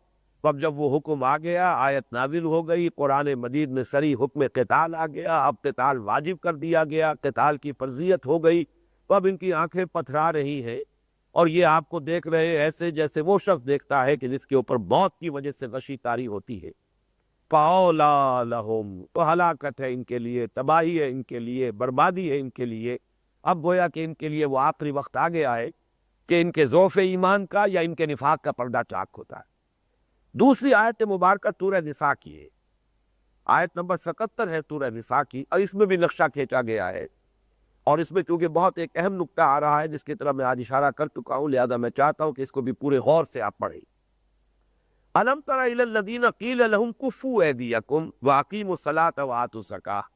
اب جب وہ حکم آ گیا، آیت نازل ہو گئی، قرآن مجید میں صریح حکم قتال آ گیا، اب قتال واجب کر دیا گیا، قتال کی فرضیت ہو گئی، تو اب ان کی آنکھیں پتھرا رہی ہیں، اور یہ آپ کو دیکھ رہے ایسے جیسے وہ شخص دیکھتا ہے کہ جس کے اوپر موت کی وجہ سے غشی طاری ہوتی ہے۔ فَأَوْلَىٰ لَهُمْ، تو ہلاکت ہے ان کے لیے، تباہی ہے ان کے لیے، بربادی ہے ان کے لیے۔ اب گویا کہ ان کے لیے وہ آخری وقت آ گیا ہے کہ ان کے ضعف ایمان کا یا ان کے نفاق کا پردہ چاک ہوتا ہے۔ دوسری آیت مبارکہ سورہ نساء کی ہے، آیت نمبر 77 ہے سورہ نساء کی، اور اس میں بھی نقشہ کھینچا گیا ہے اور اس میں کیونکہ بہت ایک اہم نقطہ آ رہا ہے جس کی طرف میں آج اشارہ کر چکا ہوں، لہذا میں چاہتا ہوں کہ اس کو بھی پورے غور سے آپ پڑھیں۔ الم تر الی الذین قیل لهم کفوا ایدیکم واقیموا الصلاۃ وآتوا الزکاۃ،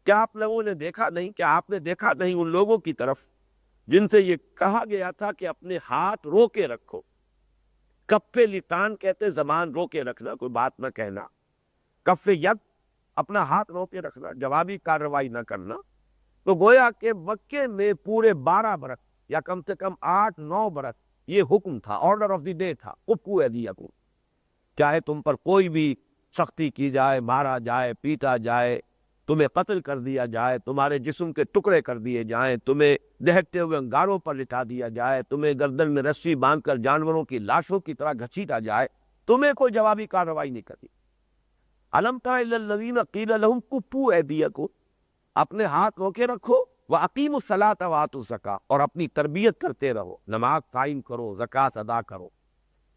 کیا آپ لوگوں نے دیکھا نہیں، کیا آپ نے دیکھا نہیں ان لوگوں کی طرف جن سے یہ کہا گیا تھا کہ اپنے ہاتھ رو کے رکھو۔ کف لسان کہتے زبان رو کے رکھنا، کوئی بات نہ کہنا۔ کف ید اپنا ہاتھ رو کے رکھنا، جوابی کارروائی نہ کرنا۔ تو گویا کہ مکے میں پورے 12 برس یا کم سے کم 8-9 برس یہ حکم تھا، آرڈر آف دی ڈے تھا، کفوا ایدیکم، چاہے تم پر کوئی بھی سختی کی جائے، مارا جائے، پیٹا جائے، تمہیں قتل کر دیا جائے، تمہارے جسم کے ٹکڑے کر دیے جائیں، تمہیں دہتے ہوئے انگاروں پر لٹا دیا جائے، تمہیں گردن میں رسی باندھ کر جانوروں کی لاشوں کی طرح گھسیٹا جائے، تمہیں کوئی جوابی کارروائی نہیں کرنی۔ الم تر الی الذین قیل لهم کفوا ایدیکم، اپنے ہاتھ رو کے رکھو، واقیموا الصلاۃ وآتوا الزکاۃ، اور اپنی تربیت کرتے رہو، نماز قائم کرو، زکوٰۃ ادا کرو۔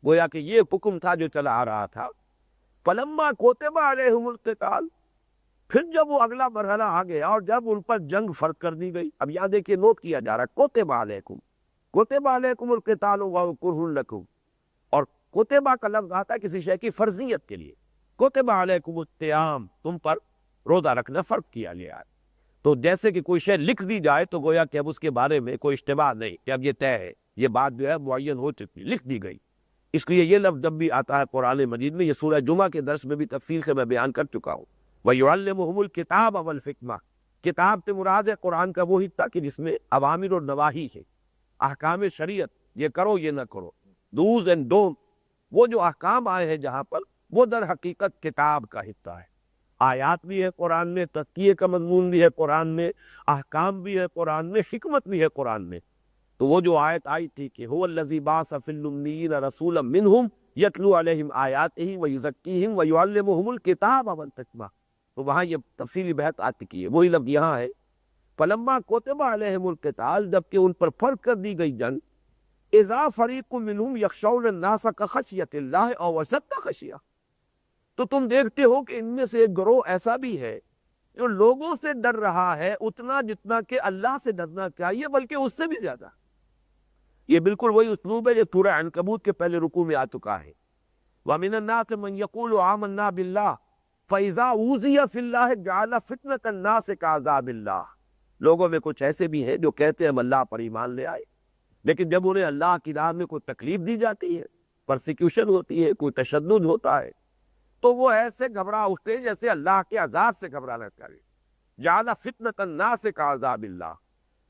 گویا کہ یہ حکم تھا جو چلا آ رہا تھا۔ فلما کتب علیہم القتال، پھر جب وہ اگلا مرحلہ آ گیا اور جب ان پر جنگ فرض کر دی گئی، اب یہاں دیکھیے نوٹ کیا جا رہا ہے، کتب علیکم القتال وہو کرہ لکم، اور کتبہ کا لفظ آتا ہے کسی شے کی فرضیت کے لیے۔ کتب علیکم الصیام، تم پر روزہ رکھنا فرض کیا گیا ہے۔ تو جیسے کہ کوئی شے لکھ دی جائے تو گویا کہ اب اس کے بارے میں کوئی اشتباہ نہیں کہ اب یہ طے ہے، یہ بات جو ہے معین ہو چکی، لکھ دی گئی۔ اس لیے یہ لفظ جب بھی آتا ہے قرآن مجید میں، یہ سورہ جمعہ کے درس میں بھی تفصیل سے میں بیان کر چکا ہوں، وَيُعَلِّمُهُمُ الْكِتَابَ وَالْحِکْمَةَ، کتاب سے مراد ہے قرآن کا وہ حصہ کہ جس میں اوامر اور نواہی ہے، احکام شریعت، یہ کرو یہ نہ کرو، دوز اینڈ ڈونٹ، وہ جو احکام آئے ہیں جہاں پر، وہ در حقیقت کتاب کا حصہ ہے۔ آیات بھی ہے قرآن میں، تزکیے کا مضمون بھی ہے قرآن میں، احکام بھی ہے قرآن میں، حکمت بھی ہے قرآن میں۔ تو وہ جو آیت آئی تھی کہ هو الذی بعث فی الامیین رسولا منہم یتلو علیہم آیاتہ ویزکیہم ویعلمہم الکتاب والحکمہ، تو وہاں یہ تفصیلی بحث آ چکی ہے، وہی لفظ یہاں ہے۔ فلما کتب علیہم القتال، جبکہ ان پر فرض کر دی گئی جنگ، اذا فریق منہم یخشون الناس کخشیۃ اللہ او اشد خشیہ، تو تم دیکھتے ہو کہ ان میں سے ایک گروہ ایسا بھی ہے جو لوگوں سے ڈر رہا ہے اتنا جتنا کہ اللہ سے ڈرنا چاہیے، بلکہ اس سے بھی زیادہ۔ یہ بالکل وہی اسلوب ہے جو سورہ عنکبوت کے پہلے رکوع میں آ چکا ہے۔ وَمِنَ النَّاسِ مَن يَقُولُ آمَنَّا بِاللَّهِ فَإِذَا أُوذِيَ فِي اللَّهِ جَعَلَ فِتْنَةَ النَّاسِ كَعَذَابِ اللَّهِ، لوگوں میں کچھ ایسے بھی ہیں جو کہتے ہیں ہم اللہ پر ایمان لے آئے، لیکن جب انہیں اللہ کی راہ میں کوئی تکلیف دی جاتی ہے، پرسیکیوشن ہوتی ہے، کوئی تشدد ہوتا ہے، تو وہ ایسے گھبرا اٹھتے ہیں جیسے اللہ کے عذاب سے گھبرانا چاہیے۔ جعل فتنة الناس كعذاب اللہ،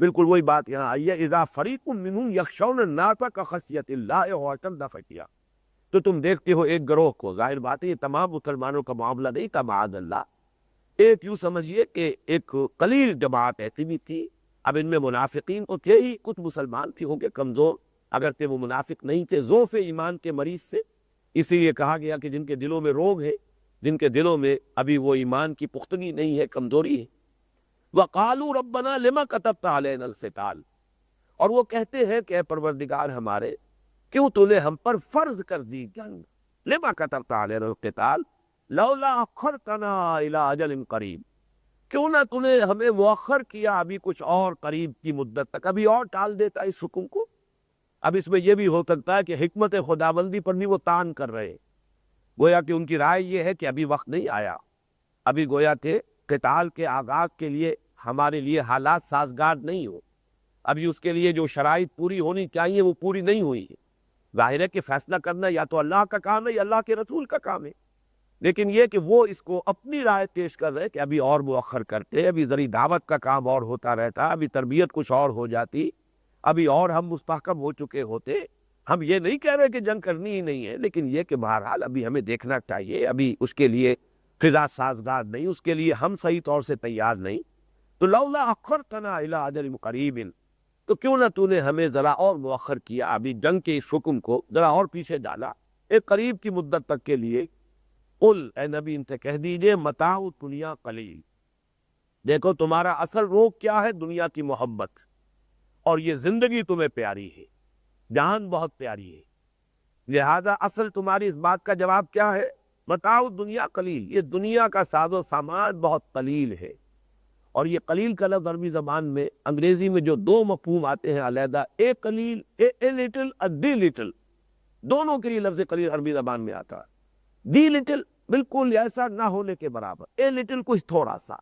بالکل وہی بات یہاں آئی ہے، اذا فریق منہم یخشون الناس کخشیۃ اللہ او اشد خشیہ، تو تم دیکھتے ہو ایک گروہ کو، ظاہر بات ہے یہ تمام مسلمانوں کا معاملہ نہیں تھا معاذ اللہ، ایک یوں سمجھیے کہ ایک قلیل جماعت ایسی بھی تھی، اب ان میں منافقین تو تھے ہی، کچھ مسلمان تھے ہوں گے کمزور، اگرچہ وہ منافق نہیں تھے، ضعف ایمان کے مریض سے، اسی لیے کہا گیا کہ جن کے دلوں میں روگ ہے، جن کے دلوں میں ابھی وہ ایمان کی پختگی نہیں ہے، کمزوری ہے۔ وَقَالُوا رَبَّنَا لِمَ كَتَبْتَ عَلَيْنَا الْقِتَالَ، اور وہ کہتے ہیں کہ اے پروردگار ہمارے، کیوں تو نے ہم پر فرض کر دی جنگ، لِمَ كَتَبْتَ عَلَيْنَا الْقِتَالَ لَوْلَا أَخَّرْتَنَا إِلَىٰ أَجَلٍ قَرِيبٍ، کیوں نہ تو نے ہمیں مؤخر کیا ابھی کچھ اور قریب کی مدت تک، ابھی اور ٹال دیتا اس حکم کو۔ اب اس میں یہ بھی ہو سکتا ہے کہ حکمت خداوندی پر بھی وہ تان کر رہے، گویا کہ ان کی رائے یہ ہے کہ ابھی وقت نہیں آیا، ابھی گویا کہ قتال کے آغاز کے لیے ہمارے لیے حالات سازگار نہیں ہو، ابھی اس کے لیے جو شرائط پوری ہونی چاہیے وہ پوری نہیں ہوئی ہے۔ ظاہر ہے کہ فیصلہ کرنا یا تو اللہ کا کام ہے یا اللہ کے رسول کا کام ہے، لیکن یہ کہ وہ اس کو اپنی رائے پیش کر رہے کہ ابھی اور مؤخر کرتے، ابھی ذری دعوت کا کام اور ہوتا رہتا، ابھی تربیت کچھ اور ہو جاتی، ابھی اور ہم مستحکم ہو چکے ہوتے۔ ہم یہ نہیں کہہ رہے کہ جنگ کرنی ہی نہیں ہے، لیکن یہ کہ بہرحال ابھی ہمیں دیکھنا چاہیے، ابھی اس کے لیے فضا سازگار نہیں، اس کے لیے ہم صحیح طور سے تیار نہیں۔ تو لولا اخرتنا الی اجل قریب، تو کیوں نہ تو نے ہمیں ذرا اور مؤخر کیا، ابھی جنگ کے اس حکم کو ذرا اور پیچھے ڈالا ایک قریب کی مدت تک کے لیے۔ قل، اے نبی ان سے کہہ دیجئے، متاع الدنیا قلیل، دیکھو تمہارا اصل روگ کیا ہے، دنیا کی محبت، اور یہ زندگی تمہیں پیاری ہے، جان بہت پیاری ہے، لہذا اصل تمہاری اس بات کا جواب کیا ہے، متاع الدنیا قلیل، یہ دنیا کا ساز و سامان بہت قلیل ہے، اور یہ قلیل کا لفظ عربی زبان میں انگریزی میں جو دو مفہوم آتے ہیں علیحدہ، اے قلیل، اے لٹل اور دی لٹل، دونوں کے لیے لفظ قلیل عربی زبان میں آتا ہے۔ دی لٹل بالکل ایسا نہ ہونے کے برابر، اے لٹل کچھ تھوڑا سا،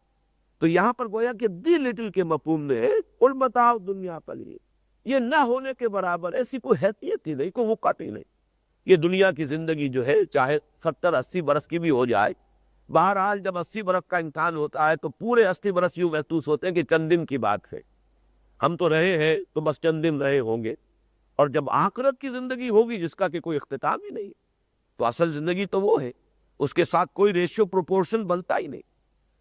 تو یہاں پر گویا کہ دی لٹل کے مفہوم میں قل متاع دنیا قلیل، یہ نہ ہونے کے برابر، ایسی کوئی حیثیت ہی نہیں، کوئی وقت ہی نہیں۔ یہ دنیا کی زندگی جو ہے چاہے 70-80 برس کی بھی ہو جائے، بہرحال جب 80 برس کا امتحان ہوتا ہے تو پورے 80 برس یوں محسوس ہوتے ہیں کہ چند دن کی بات ہے، ہم تو رہے ہیں تو بس چند دن رہے ہوں گے۔ اور جب آخرت کی زندگی ہوگی جس کا کہ کوئی اختتام ہی نہیں، تو اصل زندگی تو وہ ہے، اس کے ساتھ کوئی ریشیو پروپورشن بنتا ہی نہیں۔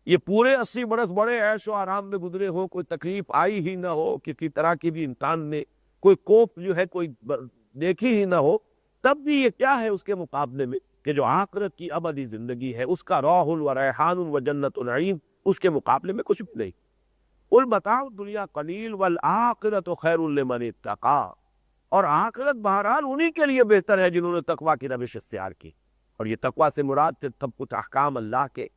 یہ پورے 80 برس بڑے عیش و آرام میں گزرے ہو، کوئی تکلیف آئی ہی نہ ہو، کسی طرح کی بھی انسان نے کوئی کوپ جو ہے کوئی دیکھی ہی نہ ہو، تب بھی یہ کیا ہے اس کے مقابلے میں کہ جو آخرت کی ابدی زندگی ہے، اس کا روح و ریحان و جنت النعیم، اس کے مقابلے میں کچھ بھی نہیں۔ قل متاع الدنیا قلیل والآخرۃ خیر لمن اتقی، اور آخرت بہرحال انہی کے لیے بہتر ہے جنہوں نے تقویٰ کی روش اختیار کی۔ اور یہ تقویٰ سے مراد سب کچھ احکام اللہ کے،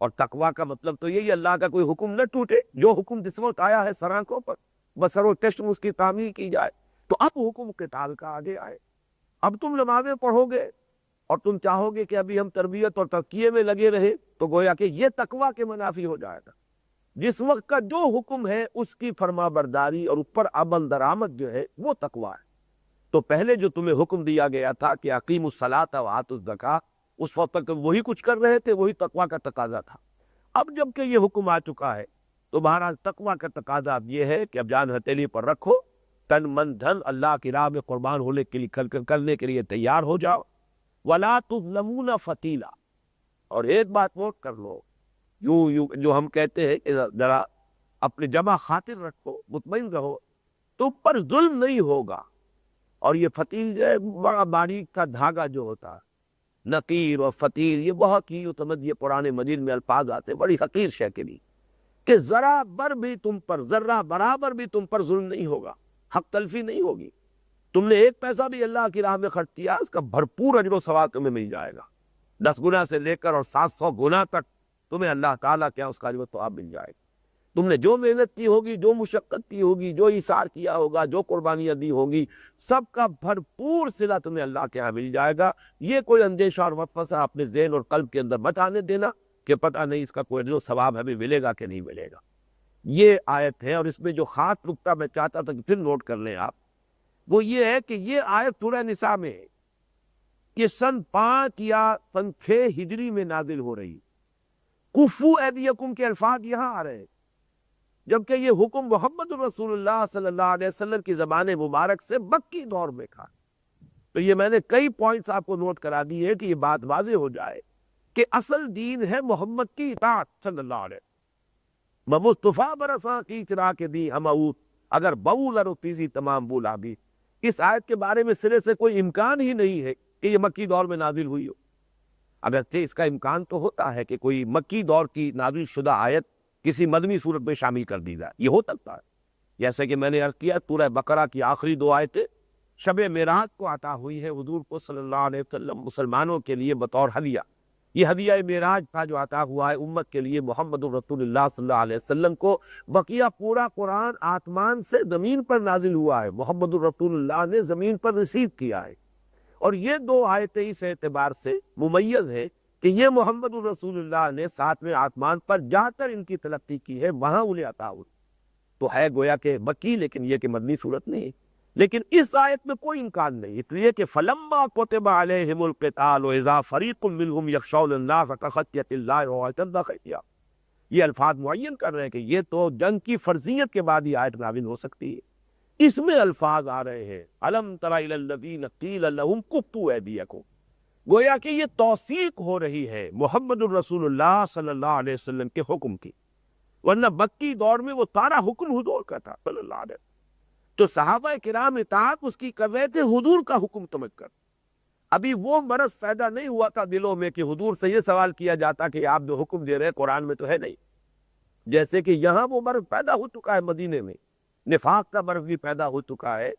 اور تقویٰ کا مطلب تو یہی اللہ کا کوئی حکم نہ ٹوٹے، جو حکم جس وقت آیا ہے سرآنکھوں پر بسر و چشم اس کی تعمیل کی جائے۔ تو اب حکم قتال کا آگے آئے، اب تم نمازیں پڑھو گے اور تم چاہو گے کہ ابھی ہم تربیت اور تزکیے میں لگے رہے، تو گویا کہ یہ تقویٰ کے منافی ہو جائے گا۔ جس وقت کا جو حکم ہے اس کی فرما برداری اور اوپر عمل درآمد جو ہے وہ تقویٰ ہے۔ تو پہلے جو تمہیں حکم دیا گیا تھا کہ اقیموا الصلاۃ وآتوا الزکاۃ، اس وقت تک وہی کچھ کر رہے تھے، وہی تقویٰ کا تقاضا تھا۔ اب جب کہ یہ حکم آ چکا ہے تو بہرحال تقویٰ کا تقاضا اب یہ ہے کہ اب جان ہتھیلی پر رکھو، تن من دھن اللہ کی راہ میں قربان ہونے کے لیے کرنے کے لیے تیار ہو جاؤ۔ وَلَا تُظْلَمُونَ فَتِيلًا، اور ایک بات نوٹ کر لو، یوں جو ہم کہتے ہیں کہ ذرا اپنے جمع خاطر رکھو، مطمئن رہو، تو پر ظلم نہیں ہوگا۔ اور یہ فتیل جو ہے بڑا باریک تھا دھاگا جو ہوتا ہے، نقیر اور فتیل، یہ بہت ہی یہ قرآن مجید میں الفاظ آتے بڑی حقیر شے کے لیے، کہ ذرا بر بھی تم پر، ذرہ برابر بھی تم پر ظلم نہیں ہوگا، حق تلفی نہیں ہوگی۔ تم نے ایک پیسہ بھی اللہ کی راہ میں خرچ کیا، اس کا بھرپور اجر و ثواب تمہیں مل جائے گا، 10 گنا سے لے کر اور 700 گنا تک تمہیں اللہ تعالیٰ کیا اس کا اجر و ثواب مل جائے گا۔ تم نے جو محنت کی ہوگی، جو مشقت کی ہوگی، جو ایثار کیا ہوگا، جو قربانیاں دی ہوگی، سب کا بھرپور صلہ تمہیں اللہ کے ہاں مل جائے گا۔ یہ کوئی اندیشہ اور وسوسہ اپنے ذہن اور قلب کے اندر مت آنے دینا کہ پتہ نہیں اس کا کوئی اجر و ثواب ہمیں ملے گا کہ نہیں ملے گا۔ یہ آیت ہے، اور اس میں جو خاص نکتہ میں چاہتا تھا کہ پھر نوٹ کر لیں آپ، وہ یہ ہے کہ یہ آیت سورہ نساء میں ہے، یہ سن 5 یا سن 6 ہجری میں نازل ہو رہی۔ کفو ایدیکم کے الفاظ یہاں آ رہے ہیں، جبکہ یہ حکم محمد رسول اللہ صلی اللہ علیہ وسلم کی زبان مبارک سے مکی دور میں تھا۔ تو یہ میں نے کئی پوائنٹس آپ کو نوٹ کرا دی ہے کہ یہ بات واضح ہو جائے کہ اصل دین ہے محمد کی اطاعت صلی اللہ علیہ وسلم۔ مصطفیٰ برساں کی چرا کے دی ہماؤت، اگر بول اور تیزی تمام بولا بھی۔ اس آیت کے بارے میں سرے سے کوئی امکان ہی نہیں ہے کہ یہ مکی دور میں نازل ہوئی ہو۔ اگرچہ اس کا امکان تو ہوتا ہے کہ کوئی مکی دور کی نازل شدہ آیت کسی مدنی صورت میں شامل کر دی جائے، یہ ہو سکتا ہے، جیسے کہ میں نے عرض کیا سورہ بقرہ کی آخری 2 آیتیں شب معراج کو عطا ہوئی ہے حضور کو صلی اللہ علیہ وسلم مسلمانوں کے لیے بطور ہدیہ۔ یہ ہدیہ معراج تھا جو عطا ہوا ہے امت کے لیے محمد رسول اللہ صلی اللہ علیہ وسلم کو۔ بقیہ پورا قرآن آسمان سے زمین پر نازل ہوا ہے، محمد رسول اللہ نے زمین پر ریسیو کیا ہے۔ اور یہ 2 آیتیں اس اعتبار سے ممیز ہے کہ یہ محمد رسول اللہ نے 7ویں آسمان پر جہاں تر ان کی تلقی کی ہے وہاں انہیں عطا ہوئی، تو ہے گویا کہ مکی، لیکن یہ کہ مدنی صورت نہیں ہے۔ لیکن اس آیت میں کوئی امکان نہیں، اس لیے کہ فلما كتب عليهم القتال واذا فريق منهم يخشون الناس كخشية الله وعتد خشية، یہ الفاظ معین کر رہے ہیں کہ یہ تو جنگ کی فرضیت کے بعد یہ آیت نازل ہو سکتی ہے۔ اس میں الفاظ آ رہے ہیں الم تر الى الذين قيل لهم كفوا ايديكم، گویا کہ یہ توثیق ہو رہی ہے محمد الرسول اللہ صلی اللہ علیہ وسلم کے حکم کی، ورنہ مکی دور میں وہ سارا حکم حضور کا تھا صلی اللہ علیہ وسلم۔ تو صحابہ کرام اطاعت اس کی کر رہے تھے حضور کا حکم سمجھ کر۔ ابھی وہ مرض پیدا نہیں ہوا تھا دلوں میں کہ حضور سے یہ سوال کیا جاتا کہ آپ جو حکم دے رہے ہیں قرآن میں تو ہے نہیں، جیسے کہ یہاں وہ مرض پیدا ہو چکا ہے، مدینے میں نفاق کا مرض بھی پیدا ہو چکا ہے،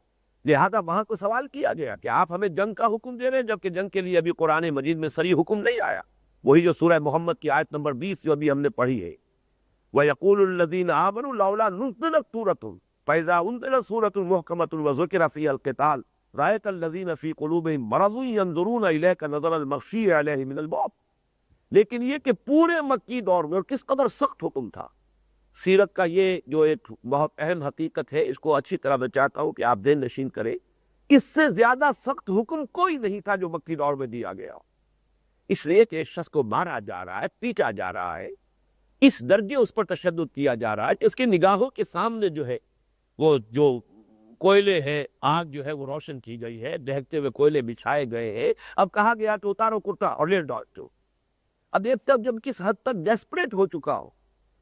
لہذا وہاں کو سوال کیا گیا کہ آپ ہمیں جنگ کا حکم دے رہے ہیں، جبکہ جنگ کے لیے ابھی قرآن مجید میں صریح حکم نہیں آیا۔ وہی جو سورہ محمد کی آیت نمبر 20 جو ابھی ہم نے پڑھی ہے، وَيَقُولُ الَّذِينَ آمَنُوا لَوْلَا نُزِّلَتْ سُورَةٌ فَإِذَا أُنزِلَتْ سُورَةٌ مُحْكَمَةٌ وَذُكِرَ فِيهَا الْقِتَالُ رَأَيْتَ الَّذِينَ فِي قُلُوبِهِم مَرَضٌ يَنظُرُونَ إِلَيْكَ نَظَرَ الْمَغْشِيِّ عَلَيْهِ مِنَ الْمَوْتِ. لیکن یہ کہ پورے مکی دور میں اور کس قدر سخت حکم تھا. سیرت کا یہ جو ایک بہت اہم حقیقت ہے، اس کو اچھی طرح میں چاہتا ہوں کہ آپ ذہن نشین کریں. اس سے زیادہ سخت حکم کوئی نہیں تھا جو مکی دور میں دیا گیا. اس لیے کہ اس شخص کو مارا جا رہا ہے، پیٹا جا رہا ہے، اس درجے اس پر تشدد کیا جا رہا ہے کہ اس کی نگاہوں کے سامنے جو ہے وہ جو کوئلے ہیں، آگ جو ہے وہ روشن کی گئی ہے، دہکتے ہوئے کوئلے بچھائے گئے ہیں. اب کہا گیا کہ اتارو کرتا اور لے ڈالو. اب ایک تک جب کس حد تک ڈیسپریٹ ہو چکا ہو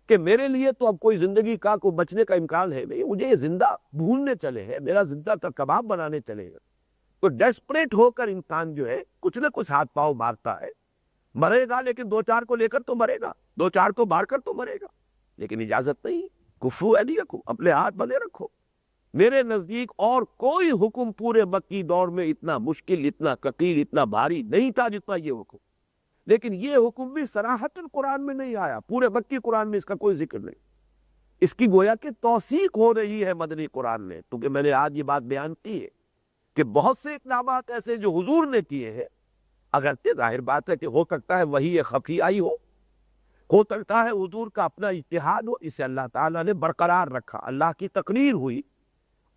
کہ میرے لیے تو اب کوئی زندگی کا کوئی بچنے کا امکان ہے نہیں، مجھے یہ زندہ بھوننے چلے ہیں، میرا زندہ کا کباب بنانے چلے ہیں. تو ڈیسپریٹ ہو کر انسان جو ہے کچھ نہ کچھ ہاتھ پاؤں مارتا ہے. مرے گا لیکن دو چار کو لے کر تو مرے گا، دو چار کو مار کر تو مرے گا، لیکن اجازت نہیں. کفو ایدیکم، اپنے ہاتھ بندے رکھو. میرے نزدیک اور کوئی حکم پورے مکی دور میں اتنا مشکل، اتنا ثقیل، اتنا بھاری نہیں تھا جتنا یہ حکم. لیکن یہ حکم بھی صراحتاً قرآن میں نہیں آیا، پورے مکی قرآن میں اس کا کوئی ذکر نہیں. اس کی گویا کہ توثیق ہو رہی ہے مدنی قرآن میں. کیونکہ میں نے آج یہ بات بیان کی ہے کہ بہت سے اقدامات ایسے جو حضور نے کیے ہیں، اگرچہ ظاہر بات ہے کہ ہو سکتا ہے وہی یہ خفی آئی ہو سکتا ہے حضور کا اپنا اجتہاد ہو، اسے اللہ تعالیٰ نے برقرار رکھا، اللہ کی تقریر ہوئی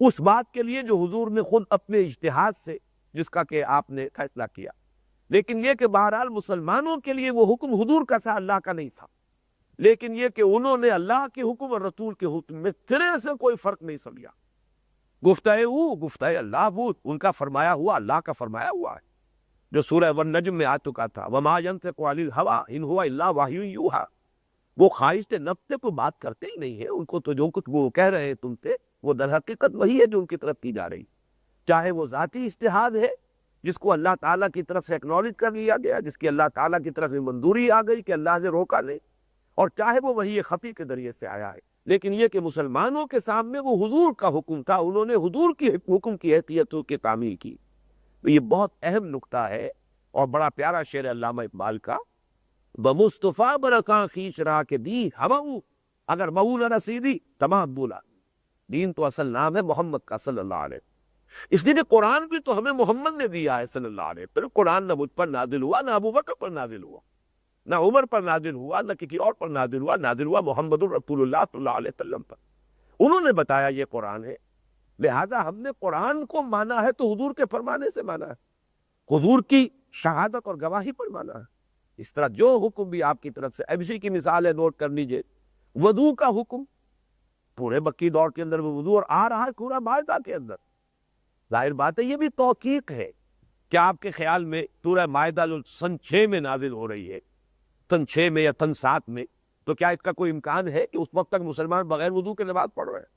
اس بات کے لیے جو حضور نے خود اپنے اجتہاد سے جس کا کہ آپ نے فیصلہ کیا. لیکن یہ کہ بہرحال مسلمانوں کے لیے وہ حکم حضور کا تھا، اللہ کا نہیں تھا. لیکن یہ کہ انہوں نے اللہ کے حکم اور رسول کے حکم میں سرے سے کوئی فرق نہیں سمجھا. گفتہ گفتہ اللہ وہ ان کا فرمایا ہوا اللہ کا فرمایا ہوا ہے، جو سورہ والنجم میں آ چکا تھا. وما ينطق عن الهوى ان هو الا وحی یوحی. وہ خواہش نفس سے کوئی بات کرتے ہی نہیں ہے. ان کو تو جو کچھ وہ کہہ رہے ہیں تم سے وہ در حقیقت وہی ہے جو ان کی طرف کی جا رہی، چاہے وہ ذاتی اجتہاد ہے جس کو اللہ تعالیٰ کی طرف سے اکنالج کر لیا گیا، جس کی اللہ تعالیٰ کی طرف سے منظوری آ گئی کہ اللہ سے روکا نہیں، اور چاہے وہ وحی خفی کے ذریعے سے آیا ہے. لیکن یہ کہ مسلمانوں کے سامنے وہ حضور کا حکم تھا، انہوں نے حضور کی حکم کی حیثیتوں کی تعمیل کی. تو یہ بہت اہم نقطہ ہے اور بڑا پیارا شعر علامہ اقبال کا، بمصطفیٰ برکاں خیش را کے دی ہمہوں اگر مہو نہ رسیدی تمام بولا. دین تو اصل نام ہے محمد کا صلی اللہ علیہ. اس لیے قرآن بھی تو ہمیں محمد نے دیا ہے صلی اللہ علیہ. پھر قرآن نہ مجھ پر نازل ہوا، نہ ابو بکر پر نازل ہوا، نہ عمر پر نازل ہوا، نہ کسی اور پر نازل ہوا. نازل ہوا محمد الرسول اللہ صلی اللہ علیہ وسلم پر. انہوں نے بتایا یہ قرآن ہے، لہذا ہم نے قرآن کو مانا ہے تو حضور کے فرمانے سے مانا ہے، حضور کی شہادت اور گواہی پر مانا ہے. اس طرح جو حکم بھی آپ کی طرف سے، اسی کی مثال ہے، نوٹ کر لیجئے. وضو کا حکم پورے مکی دور کے اندر وضو، اور آ رہا ہے پورا مائدہ کے اندر. ظاہر بات ہے یہ بھی توثیق ہے. کیا آپ کے خیال میں سورہ مائدہ جو سن 6 میں نازل ہو رہی ہے، سن 6 میں یا سن 7 میں، تو کیا اس کا کوئی امکان ہے کہ اس وقت تک مسلمان بغیر وضو کے نماز پڑھ رہے ہیں؟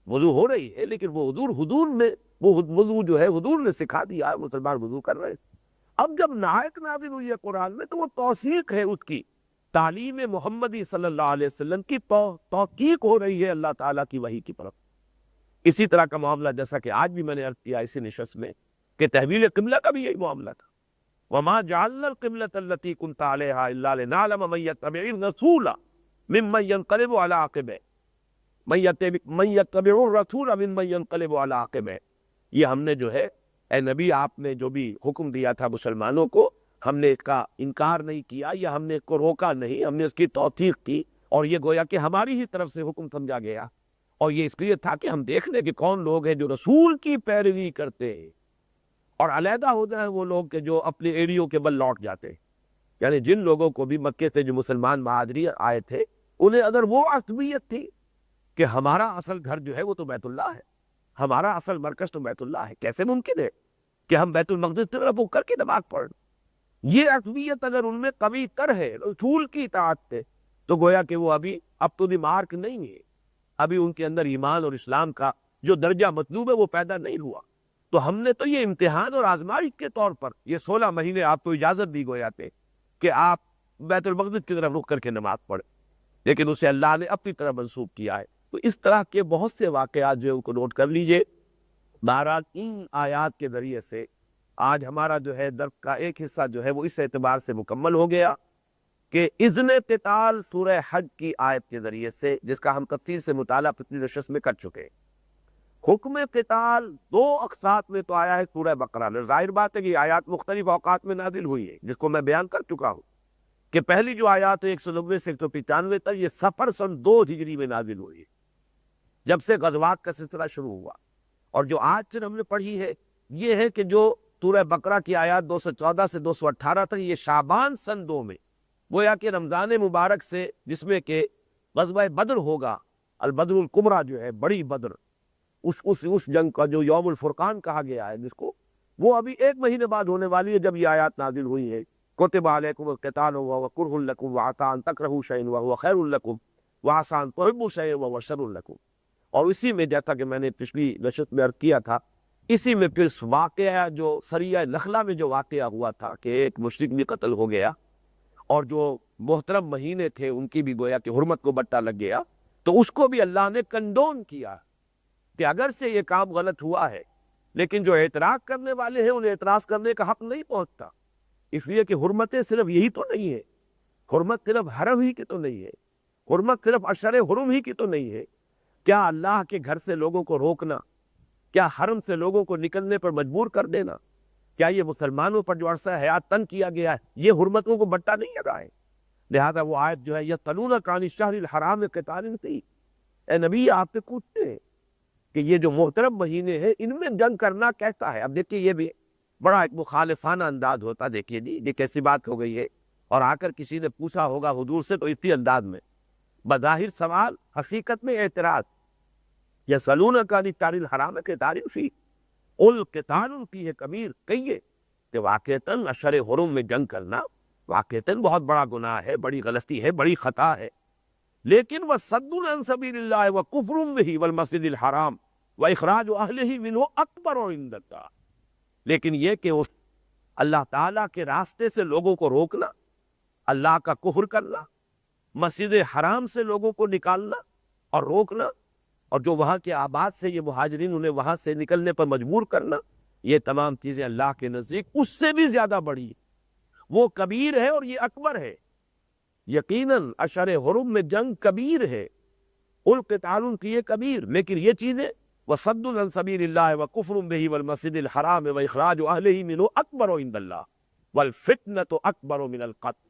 وضو ہو رہی ہے، لیکن وہ حضور میں وہ وضو جو ہے حضور نے سکھا دیا ہے، مسلمان وضو کر رہے ہیں. اب جب نہایت نازل ہوئی ہے قرآن میں تو وہ توثیق ہے اس کی، تعلیم محمدی صلی اللہ علیہ وسلم کی توثیق ہو رہی ہے اللہ تعالیٰ کی وحی کی طرف. اسی طرح کا معاملہ جیسا کہ آج بھی میں نے عرض کیا اسی نشست میں کہ تحویل قبلہ کا بھی یہی معاملہ تھا. وما جعلنا القبلة التي كنت عليها الا لنعلم من يتبع الرسول ممن ينقلب على عقبه من يتبع الرسول ممن ينقلب على عقبه. یہ ہم نے جو ہے اے نبی آپ نے جو بھی حکم دیا تھا مسلمانوں کو، ہم نے اس کا انکار نہیں کیا یا ہم نے اس کو روکا نہیں، ہم نے اس کی توثیق کی. اور یہ گویا کہ ہماری ہی طرف سے حکم سمجھا گیا، اور یہ اس لیے تھا کہ ہم دیکھ لیں کہ کون لوگ ہیں جو رسول کی پیروی کرتے ہیں، اور علیحدہ ہو جائیں وہ لوگ کہ جو اپنے ایریوں کے بل لوٹ جاتے ہیں. یعنی جن لوگوں کو بھی مکے سے جو مسلمان مہاجرین آئے تھے، انہیں اگر وہ عصبیت تھی کہ ہمارا اصل گھر جو ہے وہ تو بیت اللہ ہے، ہمارا اصل مرکز تو بیت اللہ ہے، کیسے ممکن ہے کہ ہم بیت المقدس کی طرف کر کے نماز پڑھ. یہ عصبیت اگر ان میں قوی تر ہے رسول کی اطاعت سے، تو گویا کہ وہ ابھی اب تو دی مارک نہیں ہے، ابھی ان کے اندر ایمان اور اسلام کا جو درجہ مطلوب ہے وہ پیدا نہیں ہوا. تو ہم نے تو یہ امتحان اور آزمائش کے طور پر یہ 16 مہینے آپ کو اجازت دی گویا تھے کہ آپ بیت المقدس کی طرف رخ کر کے نماز پڑھیں، لیکن اسے اللہ نے اپنی طرف منسوخ کیا ہے. تو اس طرح کے بہت سے واقعات جو ہے ان کو نوٹ کر لیجئے. بہرحال ان آیات کے ذریعے سے آج ہمارا جو ہے درس کا ایک حصہ جو ہے وہ اس اعتبار سے مکمل ہو گیا کہ اذن قتال سورہ حج کی آیت کے ذریعے سے، جس کا ہم تفصیل سے مطالعہ پچھلی نشست میں کر چکے. حکم قتال دو اقساط میں تو آیا ہے سورہ بقرہ میں. ظاہر بات ہے کہ آیات مختلف اوقات میں نازل ہوئی ہے، جس کو میں بیان کر چکا ہوں کہ پہلی جو آیات ہے 190 سے 195 تک، یہ صفر سن 2 ہجری میں نازل ہوئی ہے، جب سے غزوات کا سلسلہ شروع ہوا. اور جو آج سے ہم نے پڑھی ہے یہ ہے کہ جو سورہ بقرہ کی آیات 214 سے 218 تک، یہ شعبان سن 2 میں، گویا کہ رمضان مبارک سے، جس میں کہ غزوہ بدر ہوگا، البدر الکبریٰ جو ہے بڑی بدر، اس جنگ کا جو یوم الفرقان کہا گیا ہے جس کو، وہ ابھی 1 مہینے بعد ہونے والی ہے جب یہ آیات نازل ہوئی ہے. کتب علیکم القتال وهو کرہ لکم وعسى ان تکرہوا شیئا وهو خیر لکم وعسى ان تحبوا شیئا وهو شر لکم. اور اسی میں جیسا کہ میں نے پچھلی نشست میں عرض کیا تھا، اسی میں پھر واقعہ جو سریہ نخلہ میں جو واقعہ ہوا تھا کہ ایک مشرک بھی قتل ہو گیا، اور جو محترم مہینے تھے ان کی بھی گویا کہ حرمت کو بٹا لگ گیا، تو اس کو بھی اللہ نے کنڈون کیا کہ اگر سے یہ کام غلط ہوا ہے، لیکن جو اعتراض کرنے والے ہیں انہیں اعتراض کرنے کا حق نہیں پہنچتا. اس لیے کہ حرمتیں صرف یہی تو نہیں ہے، حرمت صرف حرم ہی کی تو نہیں ہے، حرمت صرف اشر حرم ہی کی تو نہیں ہے. کیا اللہ کے گھر سے لوگوں کو روکنا، کیا حرم سے لوگوں کو نکلنے پر مجبور کر دینا، کیا یہ مسلمانوں پر جو عرصہ حیات تنگ کیا گیا ہے، یہ حرمتوں کو بٹا نہیں لگا ہے؟ لہذا وہ آیت جو ہے یَسْأَلُونَکَ عَنِ الشَّهْرِ الْحَرَامِ قِتَالٍ فِیہِ، اے نبی آپ سے پوچھتے ہیں کہ یہ جو محترم مہینے ہیں ان میں جنگ کرنا کیسا ہے. اب دیکھیے یہ بھی بڑا ایک مخالفانہ انداز ہوتا، دیکھیے جی یہ کیسی بات ہو گئی ہے. اور آ کر کسی نے پوچھا ہوگا حضور سے تو اسی انداز میں، بظاہر سوال حقیقت میں اعتراض. یسألونک عن الشہر الحرام قتال فیہ قل قتال فیہ کبیر، کہیے کہ واقعتاً اشہر حرم میں جنگ کرنا واقعتاً بہت بڑا گناہ ہے، بڑی غلطی ہے، بڑی خطا ہے. لیکن وصد عن سبیل اللہ وکفر بہ والمسجد الحرام واخراج اہلہ منہ اکبر عند اللہ. لیکن یہ کہ اس اللہ تعالیٰ کے راستے سے لوگوں کو روکنا، اللہ کا کفر کرنا، مسجد حرام سے لوگوں کو نکالنا اور روکنا، اور جو وہاں کے آباد سے یہ مہاجرین انہیں وہاں سے نکلنے پر مجبور کرنا، یہ تمام چیزیں اللہ کے نزدیک اس سے بھی زیادہ بڑی ہے. وہ کبیر ہے اور یہ اکبر ہے. یقیناً اشہر حرم میں جنگ کبیر ہے، القتال کی کبیر، لیکن یہ چیزیں وصد عن سبیل اللہ وکفر بہ والمسجد الحرام واخراج اہلہ منہ اکبر عند اللہ والفتنۃ اکبر من القتل.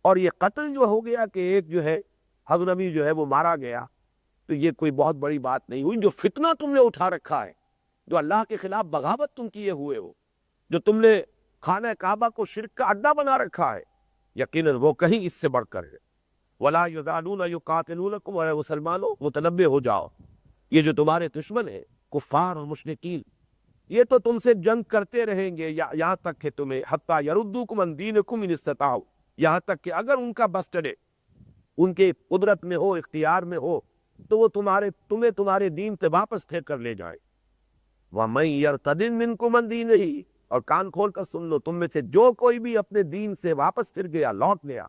اور یہ قتل جو ہو گیا کہ ایک جو ہے حضرمی جو ہے وہ مارا گیا، تو یہ کوئی بہت بڑی بات نہیں ہوئی. جو فتنہ تم نے اٹھا رکھا ہے، جو اللہ کے خلاف بغاوت تم کیے ہوئے ہو، جو تم نے خانہ کعبہ کو شرک کا اڈا بنا رکھا ہے، یقیناً وہ کہیں اس سے بڑھ کر ہے. وَلَا يَزَالُونَ يُقَاتِلُونَكُمْ، اے مسلمانوں متنبہ ہو جاؤ، یہ جو تمہارے دشمن ہیں کفار اور مشرکین، یہ تو تم سے جنگ کرتے رہیں گے یہاں تک کہ تمہیں حتیٰ یردوکم عن دینکم ان استطاعوا، یہاں تک کہ اگر ان کا بس چلے، ان کے قدرت میں ہو، اختیار میں ہو، تو وہ تمہیں تمہارے دین سے واپس پھیر کر لے جائیں. وَمَن يَرْتَدِدْ مِنْكُمْ عَنْ دِینِهِ، اور کان کھول کر سن لو، تم میں سے جو کوئی بھی اپنے دین سے واپس پھر گیا، لوٹ گیا،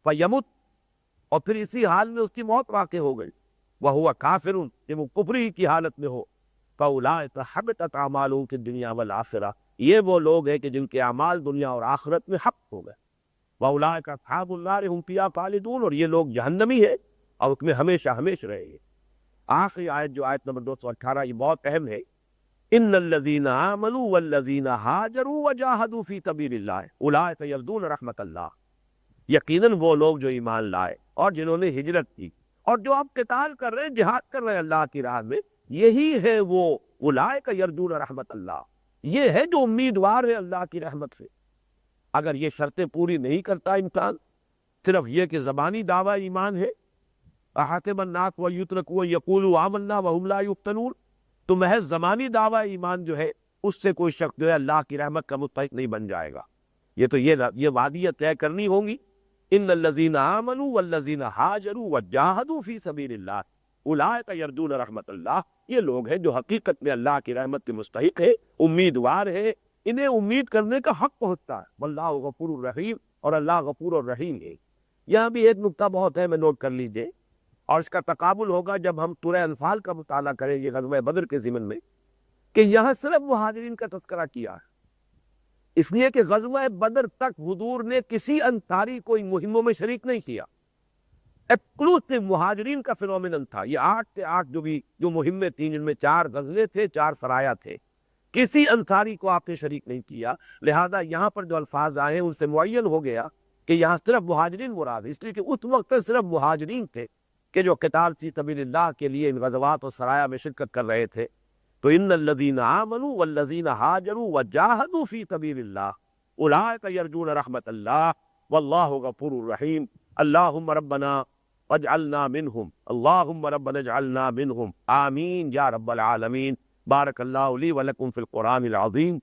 فَيَمُتْ، اور پھر اسی حال میں اس کی موت واقع ہو گئی، وَهُوَ كَافِرٌ، کہ وہ کفر ہی کی حالت میں ہو، فَأُولَٰئِكَ حَبِطَتْ أَعْمَالُهُمْ فِي الدُّنْيَا وَالْآخِرَةِ، یہ وہ لوگ ہیں کہ جن کے اعمال دنیا اور آخرت میں حق ہو گئے. وَأُولَٰئِكَ أَصْحَابُ النَّارِ هُمْ فِيهَا خَالِدُونَ، اور یہ لوگ جہنمی ہے اور اس میں ہمیشہ ہمیشہ رہے گے. آخری آیت جو آیت نمبر 218، یہ بہت اہم ہے. ان الذین آمنوا والذین ہاجروا وجاہدوا فی سبیل اللہ اولئک یرجون رحمت اللہ، یقیناً وہ لوگ جو ایمان لائے اور جنہوں نے ہجرت کی اور جو اب قتال کر رہے ہیں، جہاد کر رہے ہیں اللہ کی راہ میں، یہی ہے وہ اولئک یرجون رحمت اللہ، یہ ہے جو امیدوار ہے اللہ کی رحمت سے. اگر یہ شرطیں پوری نہیں کرتا انسان، صرف یہ کہ زبانی دعویٰ ایمان ہے، احسب الناس ان یترکوا ان یقولوا آمنا وهم لا یفتنون، تو محض زمانی دعویٰ ایمان جو ہے اس سے کوئی شخص جو ہے اللہ کی رحمت کا مستحق نہیں بن جائے گا. یہ وعدیہ طے کرنی ہوگی. ان الذین آمنوا والذین ہاجروا وجاہدوا فی سبیل اللہ اولئک یرجون رحمت اللہ، یہ لوگ ہیں جو حقیقت میں اللہ کی رحمت کے مستحق ہے، امیدوار ہے، انہیں امید کرنے کا حق پہنچتا ہے. واللہ غفور الرحیم، اور اللہ غفور الرحیم ہے. یہاں بھی ایک نکتہ بہت ہے، میں نوٹ کر لیجئے، اور اس کا تقابل ہوگا جب ہم سورہ انفال کا مطالعہ کریں گے غزوہ بدر کے ضمن میں، کہ یہاں صرف مہاجرین کا تذکرہ کیا ہے، اس لیے کہ غزوہ بدر تک حضور نے کسی انصاری کو ان مہموں میں شریک نہیں کیا، ایکسکلوسیو مہاجرین کا فینومینن تھا یہ 8 کے 8 جو مہمیں تھیں، جن میں 4 غزوے تھے، 4 سرایا تھے، کسی انصاری کو آپ نے شریک نہیں کیا۔ لہذا یہاں پر جو الفاظ آئے ہیں ان سے معین ہو گیا کہ یہاں صرف مہاجرین مراد ہے، اس لیے کہ اس وقت صرف مہاجرین تھے کہ جو قتال فی سبیل اللہ کے لیے ان غزوات و سرایا میں شرکت کر رہے تھے۔ تو ان الذین آمنوا والذین ہاجروا وجاہدوا فی سبیل اللہ اولئک یرجون رحمت اللہ واللہ غفور رحیم۔ اللہم ربنا اجعلنا منہم، اللہم ربنا اجعلنا منہم، آمین یا رب العالمین۔ بارک اللہ لی ولکم فی القرآن العظیم۔